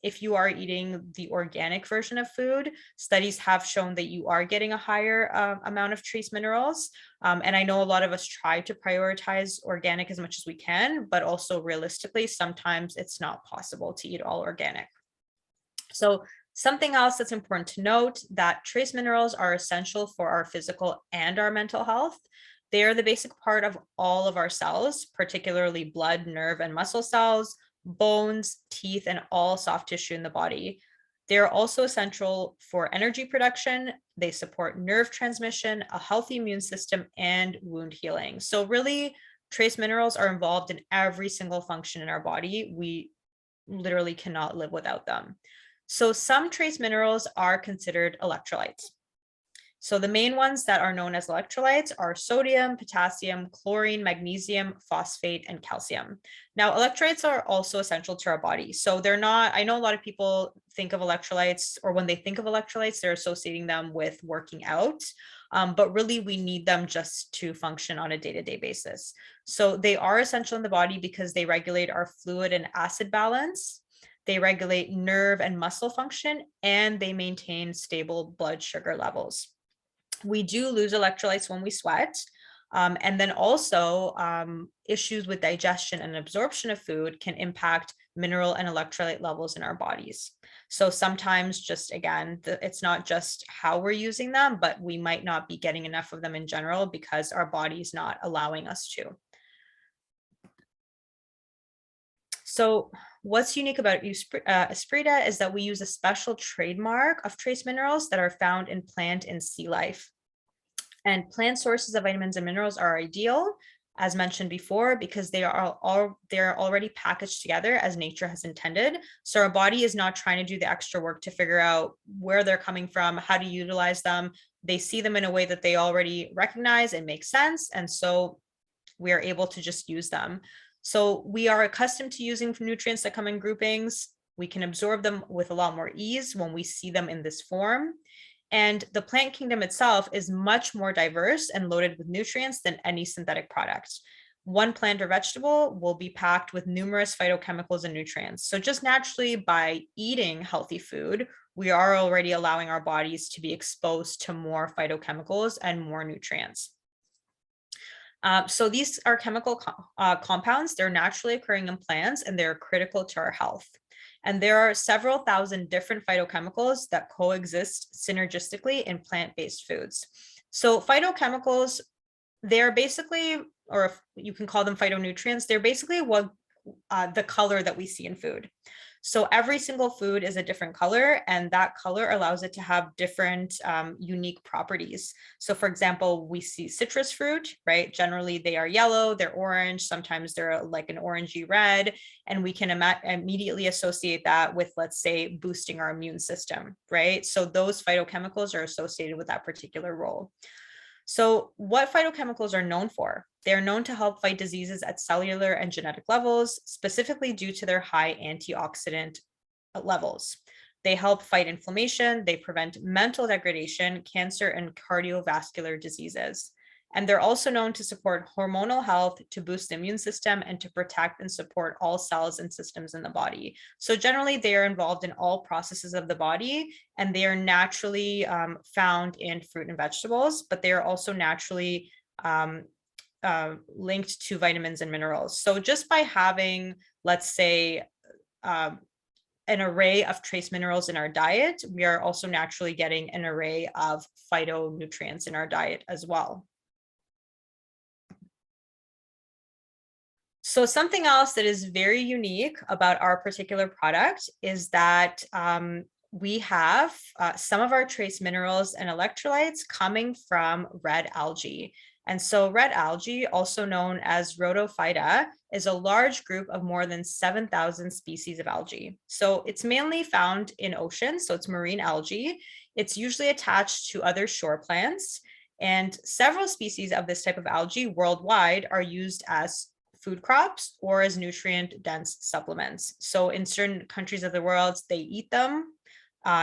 if you are eating the organic version of food, studies have shown that you are getting a higher amount of trace minerals. And I know a lot of us try to prioritize organic as much as we can, but also realistically, sometimes it's not possible to eat all organic. So something else that's important to note, that trace minerals are essential for our physical and our mental health. They are the basic part of all of our cells, particularly blood, nerve, and muscle cells, bones, teeth, and all soft tissue in the body. They are also essential for energy production. They support nerve transmission, a healthy immune system, and wound healing. So really, trace minerals are involved in every single function in our body. We literally cannot live without them. So some trace minerals are considered electrolytes. So the main ones that are known as electrolytes are sodium, potassium, chlorine, magnesium, phosphate, and calcium. Now, electrolytes are also essential to our body. So they're not, I know a lot of people think of electrolytes, or when they think of electrolytes, they're associating them with working out. But really, we need them just to function on a day-to-day basis. So they are essential in the body because they regulate our fluid and acid balance. They regulate nerve and muscle function, and they maintain stable blood sugar levels. We do lose electrolytes when we sweat. And then also issues with digestion and absorption of food can impact mineral and electrolyte levels in our bodies. So sometimes, just again, it's not just how we're using them, but we might not be getting enough of them in general because our body's not allowing us to. So what's unique about Esprita is that we use a special trademark of trace minerals that are found in plant and sea life. And plant sources of vitamins and minerals are ideal, as mentioned before, because they're already packaged together as nature has intended. So our body is not trying to do the extra work to figure out where they're coming from, how to utilize them. They see them in a way that they already recognize and make sense. And so we are able to just use them. So we are accustomed to using nutrients that come in groupings. We can absorb them with a lot more ease when we see them in this form. And the plant kingdom itself is much more diverse and loaded with nutrients than any synthetic product. One plant or vegetable will be packed with numerous phytochemicals and nutrients. So just naturally by eating healthy food, we are already allowing our bodies to be exposed to more phytochemicals and more nutrients. So these are chemical compounds. They're naturally occurring in plants and they're critical to our health. And there are several thousand different phytochemicals that coexist synergistically in plant-based foods. So phytochemicals, they're basically, or you can call them phytonutrients, they're basically what the color that we see in food. So every single food is a different color, and that color allows it to have different unique properties. So for example, we see citrus fruit, right? Generally they are yellow, they're orange, sometimes they're like an orangey red, and we can immediately associate that with, let's say, boosting our immune system, right? So those phytochemicals are associated with that particular role. So what phytochemicals are known for? They're known to help fight diseases at cellular and genetic levels, specifically due to their high antioxidant levels. They help fight inflammation, they prevent mental degradation, cancer, and cardiovascular diseases. And they're also known to support hormonal health, to boost the immune system, and to protect and support all cells and systems in the body. So generally, they are involved in all processes of the body, and they are naturally found in fruit and vegetables, but they are also naturally linked to vitamins and minerals. So just by having, let's say, an array of trace minerals in our diet, we are also naturally getting an array of phytonutrients in our diet as well. So something else that is very unique about our particular product is that we have some of our trace minerals and electrolytes coming from red algae. And so red algae, also known as Rhodophyta, is a large group of more than 7,000 species of algae. So it's mainly found in oceans, so it's marine algae. It's usually attached to other shore plants, and several species of this type of algae worldwide are used as food crops or as nutrient-dense supplements. So in certain countries of the world, they eat them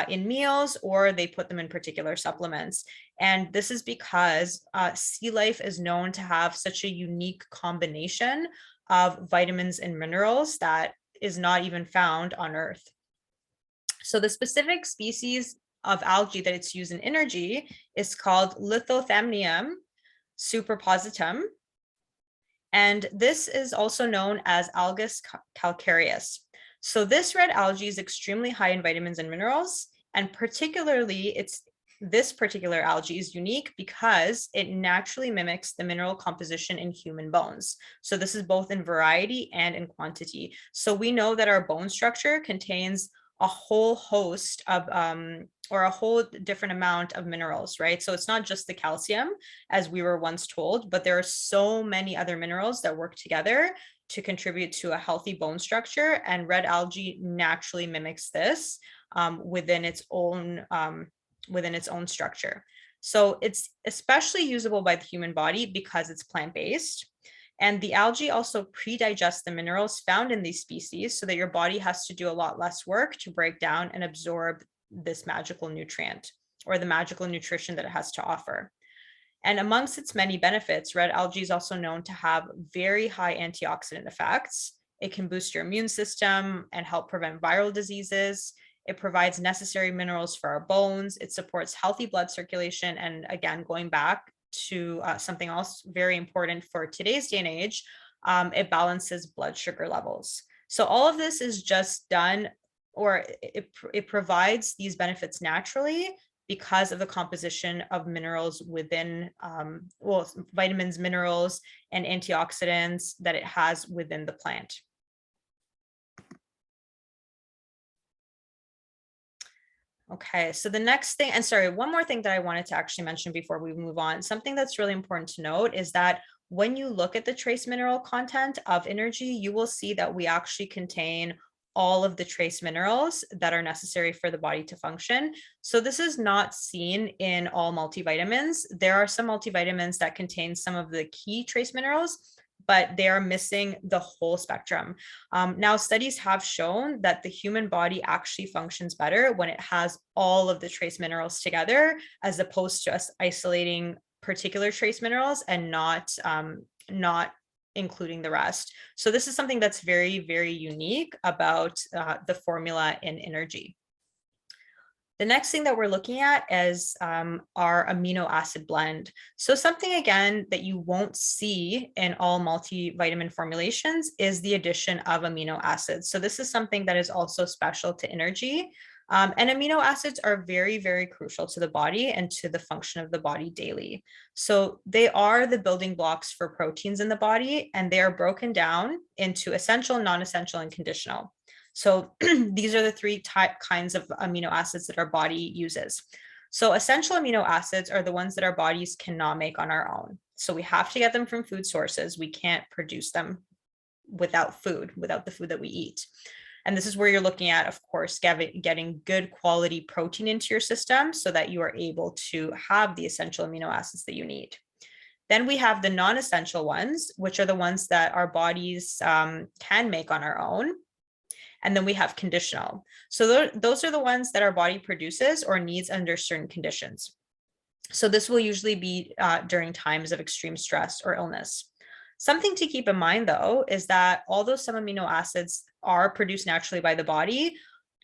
in meals, or they put them in particular supplements. And this is because sea life is known to have such a unique combination of vitamins and minerals that is not even found on Earth. So the specific species of algae that it's used in energy is called Lithothamnium superpositum. And this is also known as Algus calcareus. So this red algae is extremely high in vitamins and minerals, and particularly this particular algae is unique because it naturally mimics the mineral composition in human bones. So this is both in variety and in quantity. So we know that our bone structure contains a whole host of or a whole different amount of minerals, right? So it's not just the calcium, as we were once told, but there are so many other minerals that work together to contribute to a healthy bone structure, and red algae naturally mimics this within its own structure. So it's especially usable by the human body because it's plant-based. And the algae also pre-digest the minerals found in these species so that your body has to do a lot less work to break down and absorb this magical nutrient or the magical nutrition that it has to offer. And amongst its many benefits, red algae is also known to have very high antioxidant effects. It can boost your immune system and help prevent viral diseases. It provides necessary minerals for our bones. It supports healthy blood circulation. And again, going back to something else very important for today's day and age, it balances blood sugar levels. So all of this is just done, or it provides these benefits naturally because of the composition of minerals within, vitamins, minerals, and antioxidants that it has within the plant. Okay, so the next thing, and sorry, one more thing that I wanted to actually mention before we move on, something that's really important to note is that when you look at the trace mineral content of energy, you will see that we actually contain all of the trace minerals that are necessary for the body to function. So this is not seen in all multivitamins. There are some multivitamins that contain some of the key trace minerals, but they are missing the whole spectrum. Now, studies have shown that the human body actually functions better when it has all of the trace minerals together, as opposed to us isolating particular trace minerals and not including the rest. So this is something that's very, very unique about the formula in INR-G. The next thing that we're looking at is our amino acid blend. So something, again, that you won't see in all multivitamin formulations is the addition of amino acids. So this is something that is also special to INR-G. And amino acids are very, very crucial to the body and to the function of the body daily. So they are the building blocks for proteins in the body, and they are broken down into essential, non-essential, and conditional. So these are the three kinds of amino acids that our body uses. So essential amino acids are the ones that our bodies cannot make on our own. So we have to get them from food sources. We can't produce them without food, without the food that we eat. And this is where you're looking at, of course, getting good quality protein into your system so that you are able to have the essential amino acids that you need. Then we have the non-essential ones, which are the ones that our bodies can make on our own. And then we have conditional. So those are the ones that our body produces or needs under certain conditions. So this will usually be during times of extreme stress or illness. Something to keep in mind, though, is that although some amino acids are produced naturally by the body,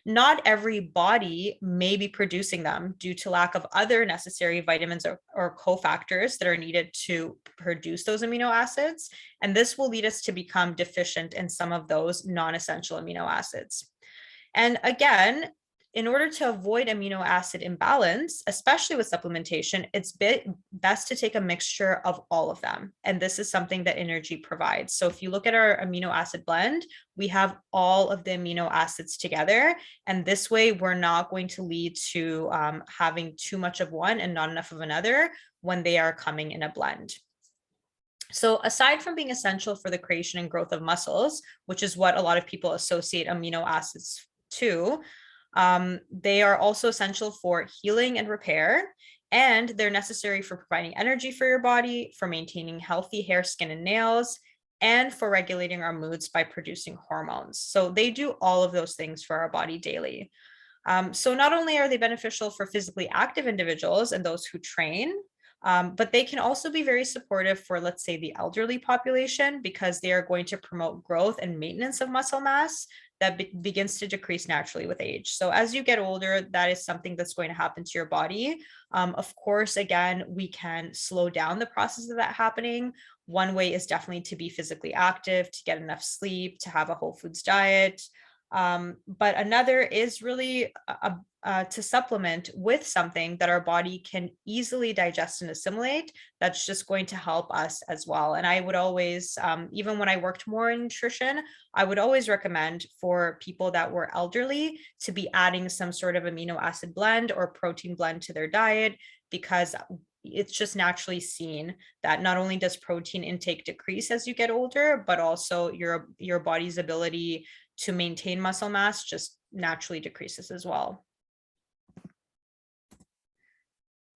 not every body may be producing them due to lack of other necessary vitamins or cofactors that are needed to produce those amino acids. And this will lead us to become deficient in some of those non-essential amino acids. And again, in order to avoid amino acid imbalance, especially with supplementation, it's best to take a mixture of all of them. And this is something that INR-G provides. So if you look at our amino acid blend, we have all of the amino acids together. And this way, we're not going to lead to having too much of one and not enough of another when they are coming in a blend. So aside from being essential for the creation and growth of muscles, which is what a lot of people associate amino acids to, they are also essential for healing and repair, and they're necessary for providing energy for your body, for maintaining healthy hair, skin, and nails, and for regulating our moods by producing hormones. So they do all of those things for our body daily. So not only are they beneficial for physically active individuals and those who train, but they can also be very supportive for, let's say, the elderly population, because they are going to promote growth and maintenance of muscle mass that begins to decrease naturally with age. So as you get older, that is something that's going to happen to your body. Of course, again, we can slow down the process of that happening. One way is definitely to be physically active, to get enough sleep, to have a whole foods diet. But another is really to supplement with something that our body can easily digest and assimilate. That's just going to help us as well. And I would always, even when I worked more in nutrition, I would always recommend for people that were elderly to be adding some sort of amino acid blend or protein blend to their diet, because it's just naturally seen that not only does protein intake decrease as you get older, but also your body's ability to maintain muscle mass just naturally decreases as well.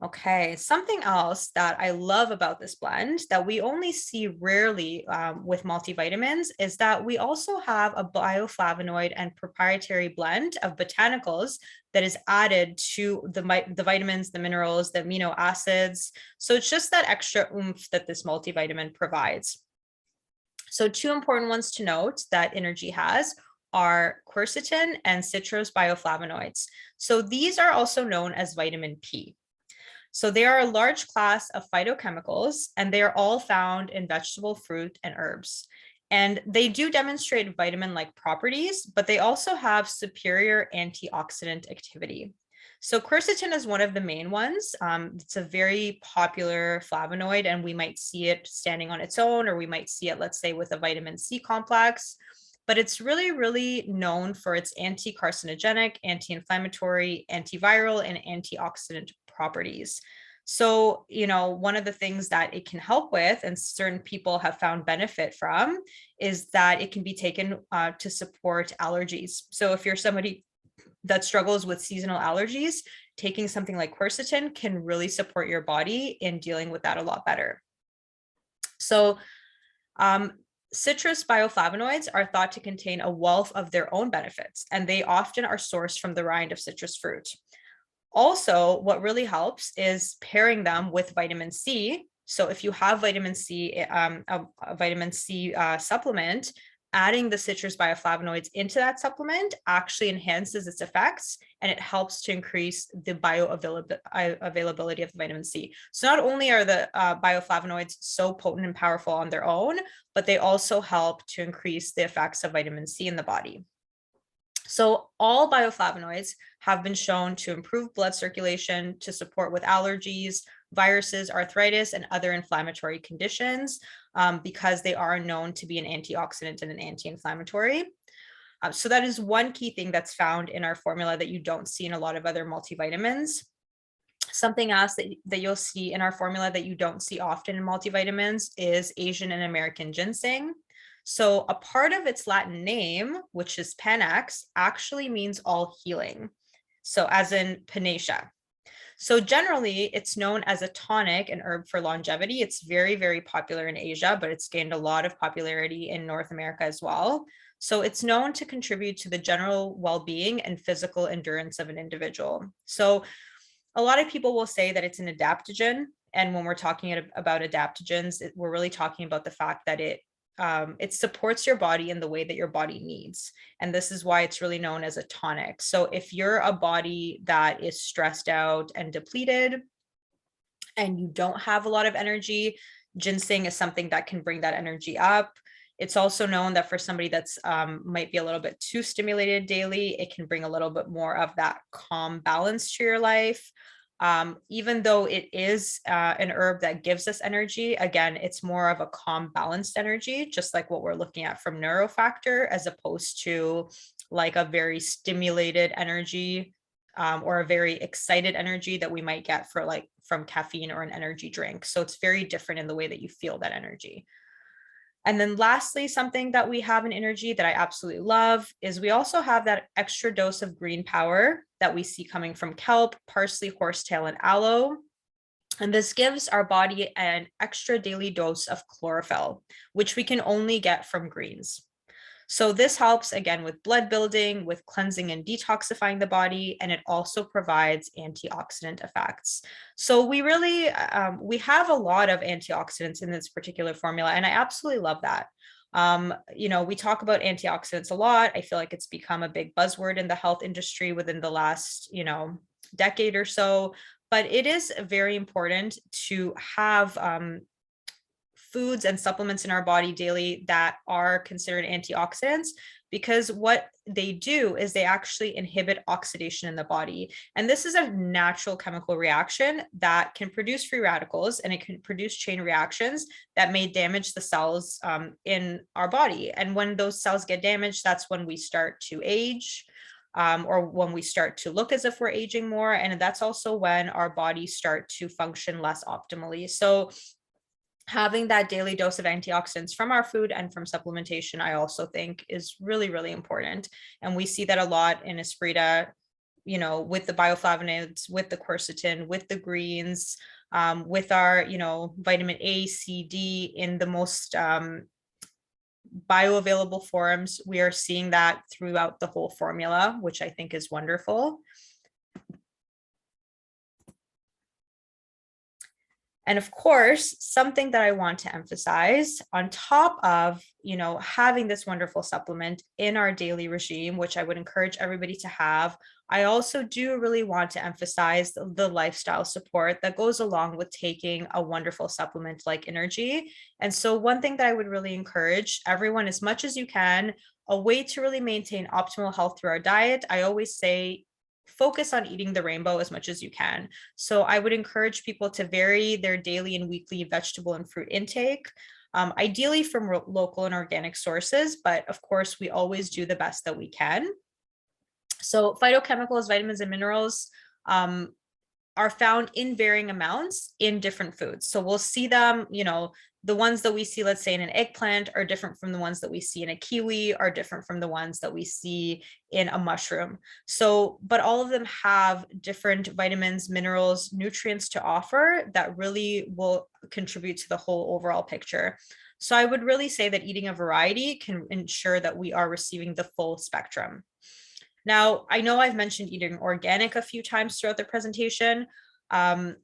Okay, something else that I love about this blend that we only see rarely with multivitamins is that we also have a bioflavonoid and proprietary blend of botanicals that is added to the vitamins, the minerals, the amino acids. So it's just that extra oomph that this multivitamin provides. So two important ones to note that INR-G has are quercetin and citrose bioflavonoids. So these are also known as vitamin P. So they are a large class of phytochemicals, and they are all found in vegetable, fruit, and herbs. And they do demonstrate vitamin-like properties, but they also have superior antioxidant activity. So quercetin is one of the main ones. It's a very popular flavonoid, and we might see it standing on its own, or we might see it, let's say, with a vitamin C complex. But it's really, really known for its anti-carcinogenic, anti-inflammatory, antiviral, and antioxidant properties. So, one of the things that it can help with, and certain people have found benefit from, is that it can be taken to support allergies. So if you're somebody that struggles with seasonal allergies, taking something like quercetin can really support your body in dealing with that a lot better. So Citrus bioflavonoids are thought to contain a wealth of their own benefits, and they often are sourced from the rind of citrus fruit. Also, what really helps is pairing them with vitamin C. So if you have vitamin C, a vitamin C supplement, adding the citrus bioflavonoids into that supplement actually enhances its effects, and it helps to increase the bioavailability of the vitamin C. So not only are the bioflavonoids so potent and powerful on their own, but they also help to increase the effects of vitamin C in the body. So all bioflavonoids have been shown to improve blood circulation, to support with allergies, viruses, arthritis, and other inflammatory conditions, because they are known to be an antioxidant and an anti-inflammatory. So that is one key thing that's found in our formula that you don't see in a lot of other multivitamins. Something else that you'll see in our formula that you don't see often in multivitamins is Asian and American ginseng. So a part of its Latin name, which is Panax, actually means all healing. So as in Panacea. So generally it's known as a tonic, an herb for longevity. It's very, very popular in Asia, but it's gained a lot of popularity in North America as well. So it's known to contribute to the general well-being and physical endurance of an individual. So a lot of people will say that it's an adaptogen. And when we're talking about adaptogens, we're really talking about the fact that it supports your body in the way that your body needs. And this is why it's really known as a tonic. So if you're a body that is stressed out and depleted and you don't have a lot of energy, ginseng is something that can bring that energy up. It's also known that for somebody that's might be a little bit too stimulated daily, it can bring a little bit more of that calm balance to your life. Even though it is an herb that gives us energy, again, it's more of a calm, balanced energy, just like what we're looking at from neurofactor, as opposed to like a very stimulated energy or a very excited energy that we might get for like from caffeine or an energy drink. So it's very different in the way that you feel that energy. And then lastly, something that we have in energy that I absolutely love is we also have that extra dose of green power that we see coming from kelp, parsley, horsetail, and aloe. And this gives our body an extra daily dose of chlorophyll, which we can only get from greens. So this helps again with blood building, with cleansing and detoxifying the body, and it also provides antioxidant effects. So we really, we have a lot of antioxidants in this particular formula, and I absolutely love that. You know, we talk about antioxidants a lot. I feel like it's become a big buzzword in the health industry within the last, decade or so, but it is very important to have foods and supplements in our body daily that are considered antioxidants, because what they do is they actually inhibit oxidation in the body. And this is a natural chemical reaction that can produce free radicals, and it can produce chain reactions that may damage the cells in our body. And when those cells get damaged, that's when we start to age. Or when we start to look as if we're aging more. And that's also when our bodies start to function less optimally. So having that daily dose of antioxidants from our food and from supplementation, I also think is really, really important. And we see that a lot in Esprita, with the bioflavonoids, with the quercetin, with the greens, with our, vitamin A, C, D in the most bioavailable forms. We are seeing that throughout the whole formula, which I think is wonderful. And of course, something that I want to emphasize on top of, having this wonderful supplement in our daily regime, which I would encourage everybody to have, I also do really want to emphasize the lifestyle support that goes along with taking a wonderful supplement like Energy. And so one thing that I would really encourage everyone, as much as you can, a way to really maintain optimal health through our diet, I always say, focus on eating the rainbow as much as you can. So I would encourage people to vary their daily and weekly vegetable and fruit intake, ideally from local and organic sources, but of course we always do the best that we can. So phytochemicals, vitamins, and minerals are found in varying amounts in different foods. So we'll see them, the ones that we see, let's say in an eggplant, are different from the ones that we see in a kiwi, are different from the ones that we see in a mushroom. So, but all of them have different vitamins, minerals, nutrients to offer that really will contribute to the whole overall picture. So I would really say that eating a variety can ensure that we are receiving the full spectrum. Now, I know I've mentioned eating organic a few times throughout the presentation. And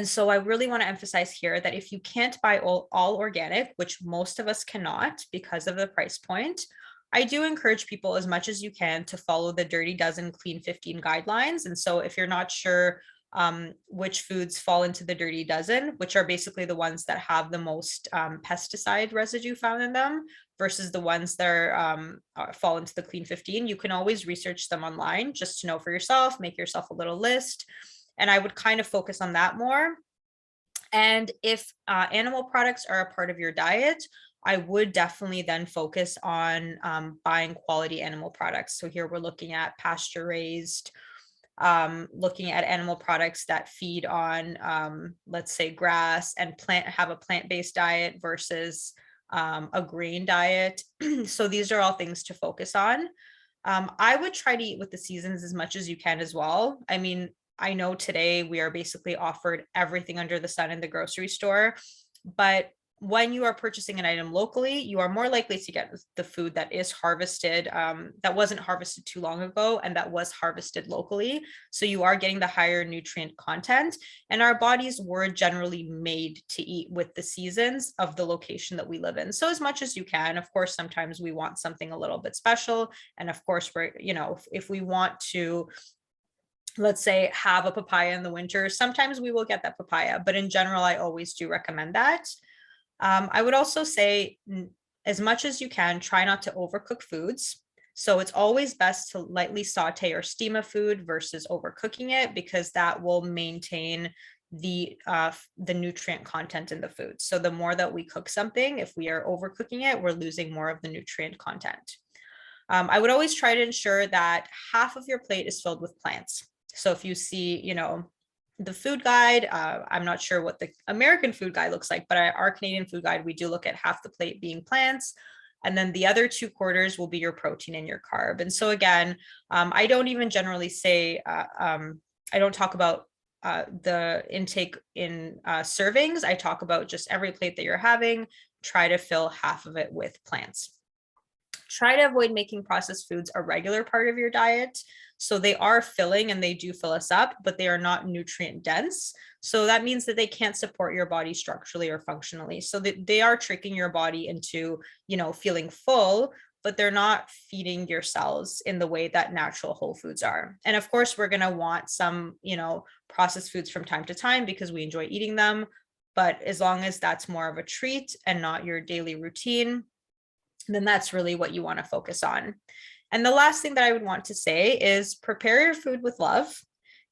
so I really want to emphasize here that if you can't buy all organic, which most of us cannot because of the price point, I do encourage people as much as you can to follow the Dirty Dozen Clean 15 guidelines. And so if you're not sure which foods fall into the Dirty Dozen, which are basically the ones that have the most pesticide residue found in them versus the ones that fall into the Clean 15, you can always research them online just to know for yourself, make yourself a little list. And I would kind of focus on that more. And if animal products are a part of your diet, I would definitely then focus on buying quality animal products. So here we're looking at pasture raised, looking at animal products that feed on, let's say, grass and have a plant-based diet versus a grain diet. So these are all things to focus on. I would try to eat with the seasons as much as you can as well. I mean, I know today we are basically offered everything under the sun in the grocery store, but when you are purchasing an item locally, you are more likely to get the food that is harvested, that wasn't harvested too long ago, and that was harvested locally. So you are getting the higher nutrient content, and our bodies were generally made to eat with the seasons of the location that we live in. So as much as you can, of course, sometimes we want something a little bit special. And of course, we're, if we want to, let's say, have a papaya in the winter, sometimes we will get that papaya, but in general, I always do recommend that. I would also say, as much as you can, try not to overcook foods. So it's always best to lightly saute or steam a food versus overcooking it, because that will maintain the nutrient content in the food. So the more that we cook something, if we are overcooking it, we're losing more of the nutrient content. I would always try to ensure that half of your plate is filled with plants. So if you see, the food guide, I'm not sure what the American food guide looks like, but our Canadian food guide, we do look at half the plate being plants. And then the other 2/4 will be your protein and your carb. And so again, I don't even generally say, I don't talk about the intake in servings. I talk about just every plate that you're having, try to fill half of it with plants. Try to avoid making processed foods a regular part of your diet. So they are filling and they do fill us up, but they are not nutrient dense. So that means that they can't support your body structurally or functionally. So they are tricking your body into, feeling full, but they're not feeding your cells in the way that natural whole foods are. And of course, we're going to want some, processed foods from time to time because we enjoy eating them. But as long as that's more of a treat and not your daily routine, then that's really what you want to focus on. And the last thing that I would want to say is prepare your food with love.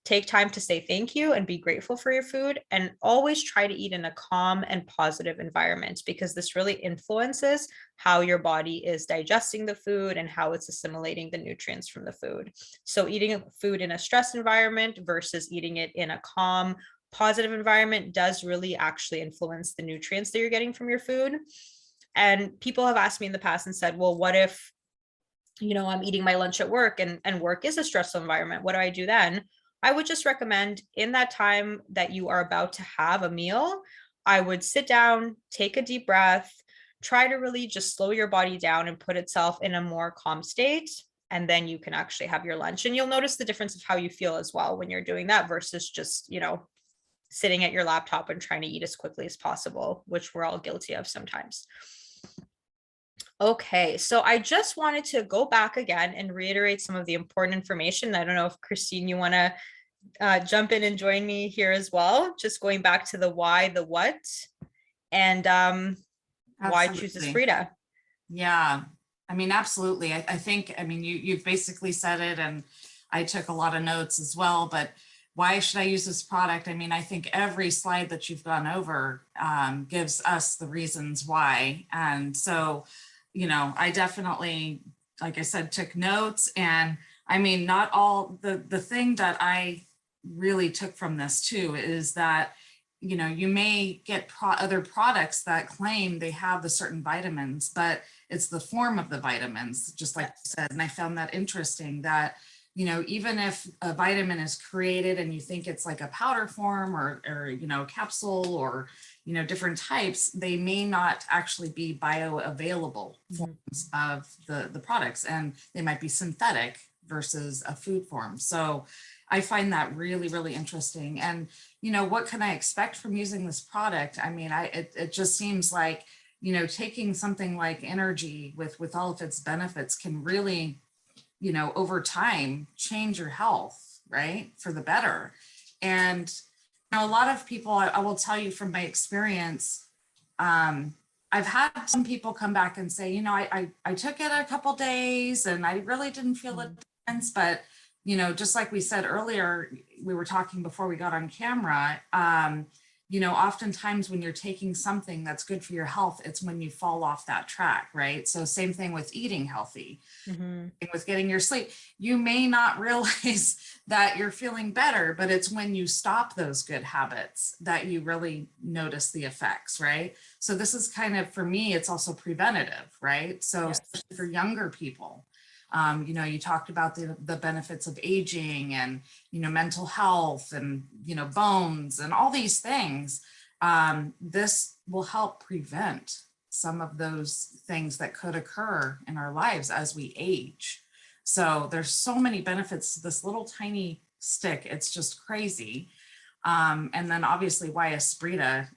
Take time to say thank you and be grateful for your food, and always try to eat in a calm and positive environment, because this really influences how your body is digesting the food and how it's assimilating the nutrients from the food. So eating food in a stressed environment versus eating it in a calm, positive environment does really actually influence the nutrients that you're getting from your food. And people have asked me in the past and said, well, what if, I'm eating my lunch at work and work is a stressful environment? What do I do then? I would just recommend, in that time that you are about to have a meal, I would sit down, take a deep breath, try to really just slow your body down and put itself in a more calm state. And then you can actually have your lunch. And you'll notice the difference of how you feel as well when you're doing that versus just, sitting at your laptop and trying to eat as quickly as possible, which we're all guilty of sometimes. Okay, so I just wanted to go back again and reiterate some of the important information. I don't know if Christine, you want to jump in and join me here as well. Just going back to the why, the what, and why choose Esprita. Yeah, I mean, absolutely. I think, you've basically said it, and I took a lot of notes as well, but why should I use this product? I mean, I think every slide that you've gone over gives us the reasons why. And so, I definitely, like I said, took notes. And I mean, not all, the thing that I really took from this too is that, you may get other products that claim they have the certain vitamins, but it's the form of the vitamins, just like you said. And I found that interesting that, even if a vitamin is created and you think it's like a powder form or capsule or, different types, they may not actually be bioavailable forms of the products, and they might be synthetic versus a food form. So I find that really, really interesting. And, what can I expect from using this product? I mean, it just seems like, taking something like energy with all of its benefits can really, over time change your health, right? For the better. And a lot of people, I will tell you from my experience, I've had some people come back and say, I took it a couple days and I really didn't feel a difference. But, just like we said earlier, we were talking before we got on camera, oftentimes when you're taking something that's good for your health, it's when you fall off that track, right? So same thing with eating healthy, with getting your sleep. You may not realize that you're feeling better, but it's when you stop those good habits that you really notice the effects, right? So this is kind of, for me, it's also preventative, right? So especially for younger people, you talked about the benefits of aging and, mental health and, bones and all these things. This will help prevent some of those things that could occur in our lives as we age. So there's so many benefits to this little tiny stick. It's just crazy. And then obviously why Esprita,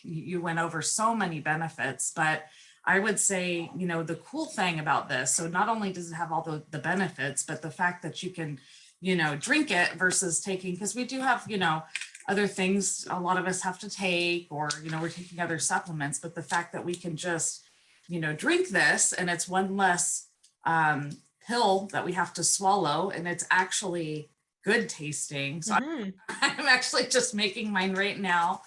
you went over so many benefits, but I would say, the cool thing about this, so not only does it have all the benefits, but the fact that you can, drink it versus taking, because we do have, other things a lot of us have to take, or, we're taking other supplements, but the fact that we can just, drink this and it's one less pill that we have to swallow, and it's actually good tasting. So I'm actually just making mine right now.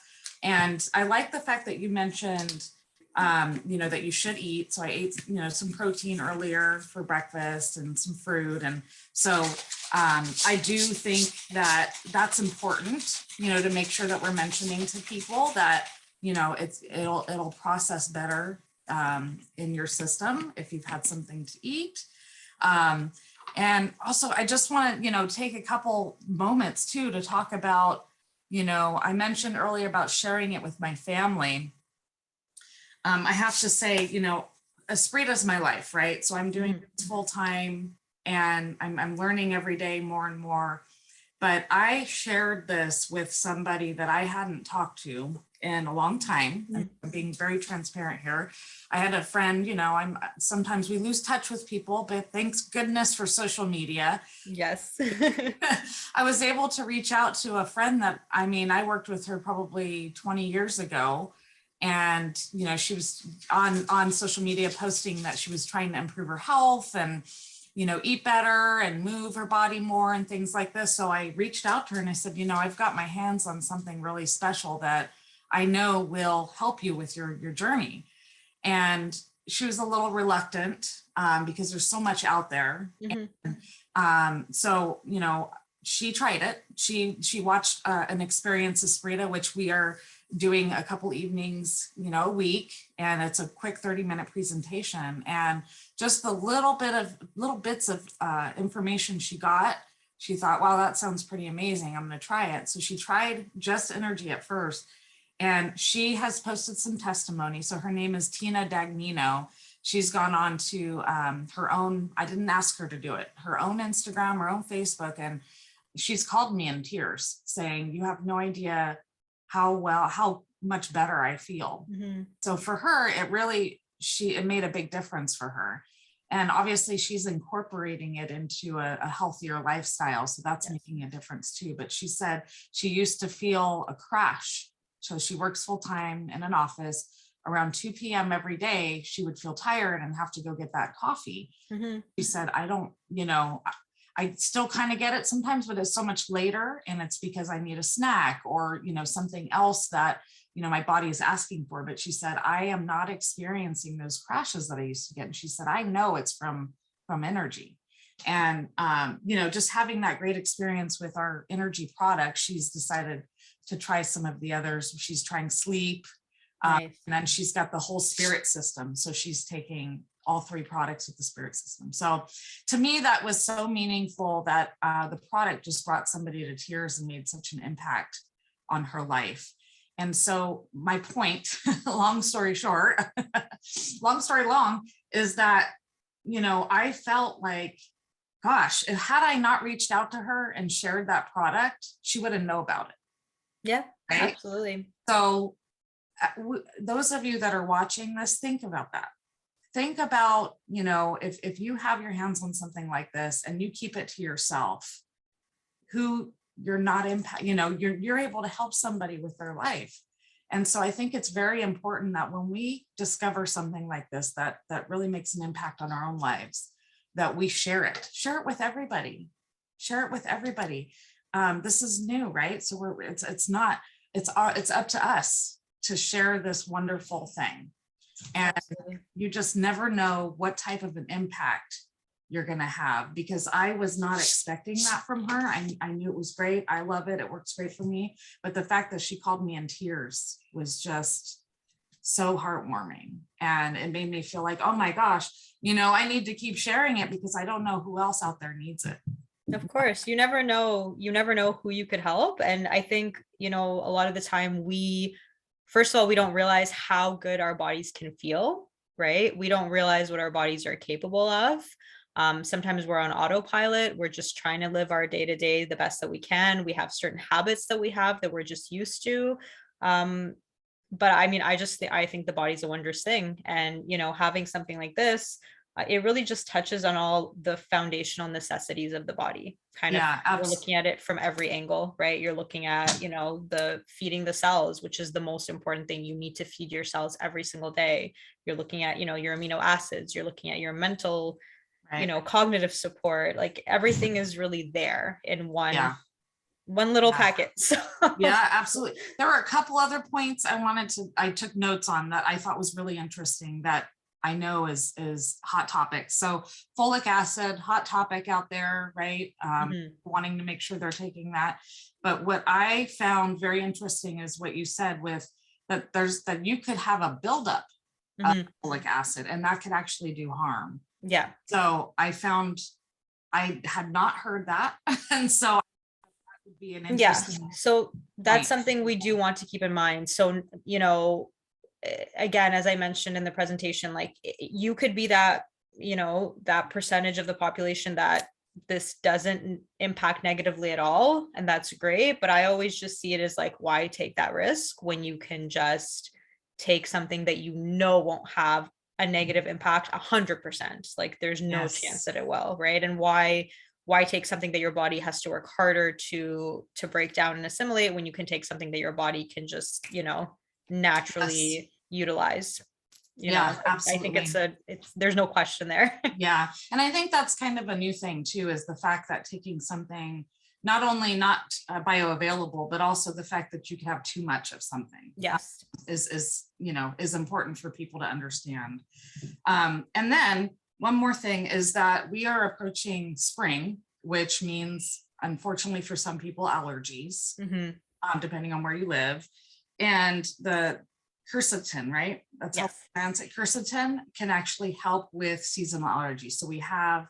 And I like the fact that you mentioned that you should eat. So I ate, some protein earlier for breakfast and some fruit. And so I do think that that's important, to make sure that we're mentioning to people that, it'll process better in your system if you've had something to eat. And also I just want to, take a couple moments too, to talk about, I mentioned earlier about sharing it with my family. I have to say, Esprita is my life, right? So I'm doing this full time and I'm learning every day more and more. But I shared this with somebody that I hadn't talked to in a long time. I'm being very transparent here. I had a friend, sometimes we lose touch with people, but thanks goodness for social media. Yes. I was able to reach out to a friend that, I worked with her probably 20 years ago. And, she was on social media posting that she was trying to improve her health and, eat better and move her body more and things like this. So I reached out to her and I said, I've got my hands on something really special that I know will help you with your journey. And she was a little reluctant because there's so much out there. So, she tried it. She watched an Experience Esprita, which we are doing a couple evenings, a week, and it's a quick 30-minute presentation. And just the little bits of information she got, she thought, wow, that sounds pretty amazing. I'm going to try it. So she tried just energy at first, and she has posted some testimony. So her name is Tina Dagnino. She's gone on to her own, I didn't ask her to do it, her own Instagram, her own Facebook, and she's called me in tears saying, you have no idea how much better I feel. So for her, it made a big difference for her. And obviously she's incorporating it into a healthier lifestyle. So that's making a difference too. But she said she used to feel a crash. So she works full time in an office. Around 2 p.m. every day, she would feel tired and have to go get that coffee. She said, I still kind of get it sometimes, but it's so much later, and it's because I need a snack or, something else that, my body is asking for. But she said, I am not experiencing those crashes that I used to get. And she said, I know it's from energy. And, just having that great experience with our energy product, she's decided to try some of the others. She's trying sleep. Nice. And then she's got the whole spirit system. So she's taking all 3 products of the spirit system. So to me, that was so meaningful that the product just brought somebody to tears and made such an impact on her life. And so my point, long story short, long story long, is that, I felt like, gosh, had I not reached out to her and shared that product, she wouldn't know about it. Yeah, right? absolutely. So those of you that are watching this, think about that. Think about, if you have your hands on something like this and you keep it to yourself, who you're not you're able to help somebody with their life. And so I think it's very important that when we discover something like this, that really makes an impact on our own lives, that we share it with everybody, this is new, right? So it's up to us to share this wonderful thing. And Absolutely. you just never know what type of an impact you're going to have, because I was not expecting that from her. I knew it was great. I love it. It works great for me. But the fact that she called me in tears was just so heartwarming. And it made me feel like, oh my gosh, I need to keep sharing it because I don't know who else out there needs it. Of course, you never know who you could help. And I think, a lot of the time first of all, we don't realize how good our bodies can feel, right? We don't realize what our bodies are capable of. Sometimes we're on autopilot. We're just trying to live our day to day the best that we can. We have certain habits that we have that we're just used to. But I mean, I think the body's a wondrous thing. And, having something like this, it really just touches on all the foundational necessities of the body. You're looking at it from every angle, right? You're looking at, the feeding the cells, which is the most important thing. You need to feed your cells every single day. You're looking at, your amino acids, you're looking at your mental, right, cognitive support, like everything is really there in one little packet. So. Yeah, absolutely. There were a couple other points I took notes on that I thought was really interesting that I know is hot topic. So folic acid, hot topic out there, right? Wanting to make sure they're taking that. But what I found very interesting is what you said with that you could have a buildup of folic acid and that could actually do harm. Yeah. So I had not heard that. And so that would be an interesting so that's point. something we do want to keep in mind. So, again, as I mentioned in the presentation, like you could be that, that percentage of the population that this doesn't impact negatively at all. And that's great. But I always just see it as like, why take that risk when you can just take something that won't have a negative impact 100%. Like there's no chance that it will, right? And why take something that your body has to work harder to break down and assimilate when you can take something that your body can just, naturally utilize. Absolutely. I think there's no question there. Yeah. And I think that's kind of a new thing too, is the fact that taking something not only not bioavailable, but also the fact that you can have too much of something. Yes. Is important for people to understand. And then one more thing is that we are approaching spring, which means, unfortunately for some people, allergies, depending on where you live. And the quercetin, right? That's how quercetin can actually help with seasonal allergies. So we have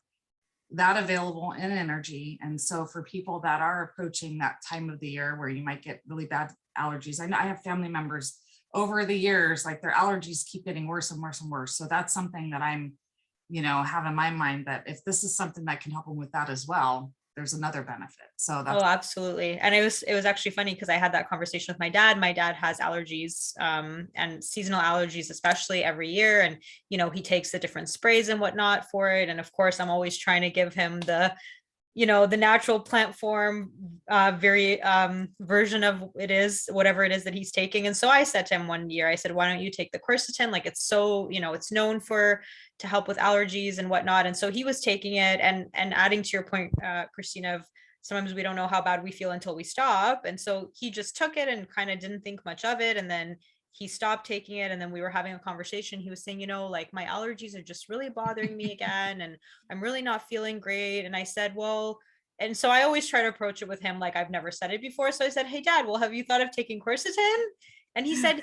that available in Energy. And so for people that are approaching that time of the year where you might get really bad allergies, I know I have family members over the years, like their allergies keep getting worse and worse and worse. So that's something that I'm, have in my mind, that if this is something that can help them with that as well, there's another benefit. So that's absolutely. And it was actually funny because I had that conversation with my dad. My dad has allergies, and seasonal allergies, especially every year. And, he takes the different sprays and whatnot for it. And of course, I'm always trying to give him the natural plant form, version of whatever it is that he's taking. And so I said to him one year, I said, why don't you take the quercetin? Like it's so, it's known to help with allergies and whatnot. And so he was taking it, and adding to your point, Christina, of sometimes we don't know how bad we feel until we stop. And so he just took it and kind of didn't think much of it. And then he stopped taking it. And then we were having a conversation. He was saying, like my allergies are just really bothering me again. And I'm really not feeling great. And I said, well, and so I always try to approach it with him like I've never said it before. So I said, hey, Dad, well, have you thought of taking quercetin? And he said,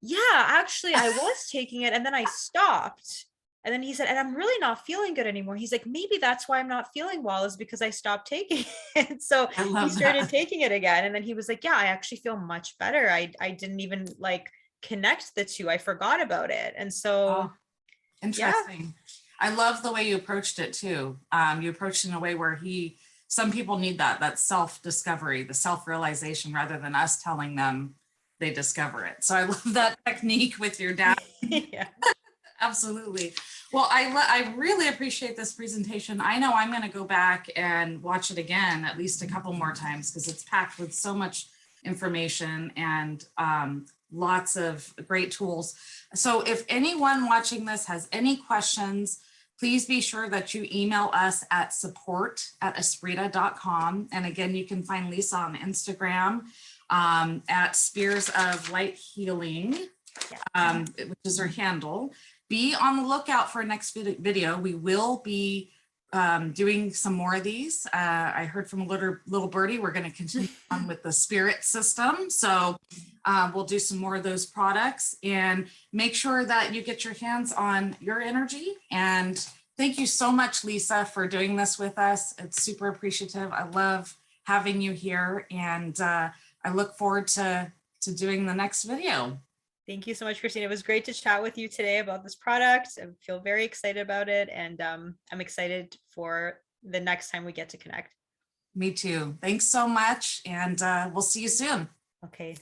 yeah, actually, I was taking it and then I stopped. And then he said, and I'm really not feeling good anymore. He's like, maybe that's why I'm not feeling well, is because I stopped taking it. So I he love started that. taking it again. And then he was like, yeah, I actually feel much better. I didn't even like connect the two. I forgot about it. And so, Oh, yeah, interesting. I love the way you approached it too. You approached it in a way where some people need that self-discovery, the self-realization, rather than us telling them they discover it. So I love that technique with your dad. yeah. Absolutely. Well, I really appreciate this presentation. I know I'm going to go back and watch it again at least a couple more times because it's packed with so much information and lots of great tools. So if anyone watching this has any questions, please be sure that you email us at support@esprita.com. And again, you can find Lisa on Instagram at Spears of Light Healing, which is her handle. Be on the lookout for our next video. We will be doing some more of these. I heard from a little birdie, we're going to continue on with the spirit system. So we'll do some more of those products, and make sure that you get your hands on your energy. And thank you so much, Lisa, for doing this with us. It's super appreciative. I love having you here, and I look forward to doing the next video. Thank you so much, Christine. It was great to chat with you today about this product. I feel very excited about it, and I'm excited for the next time we get to connect. Me too. Thanks so much, and we'll see you soon. Okay.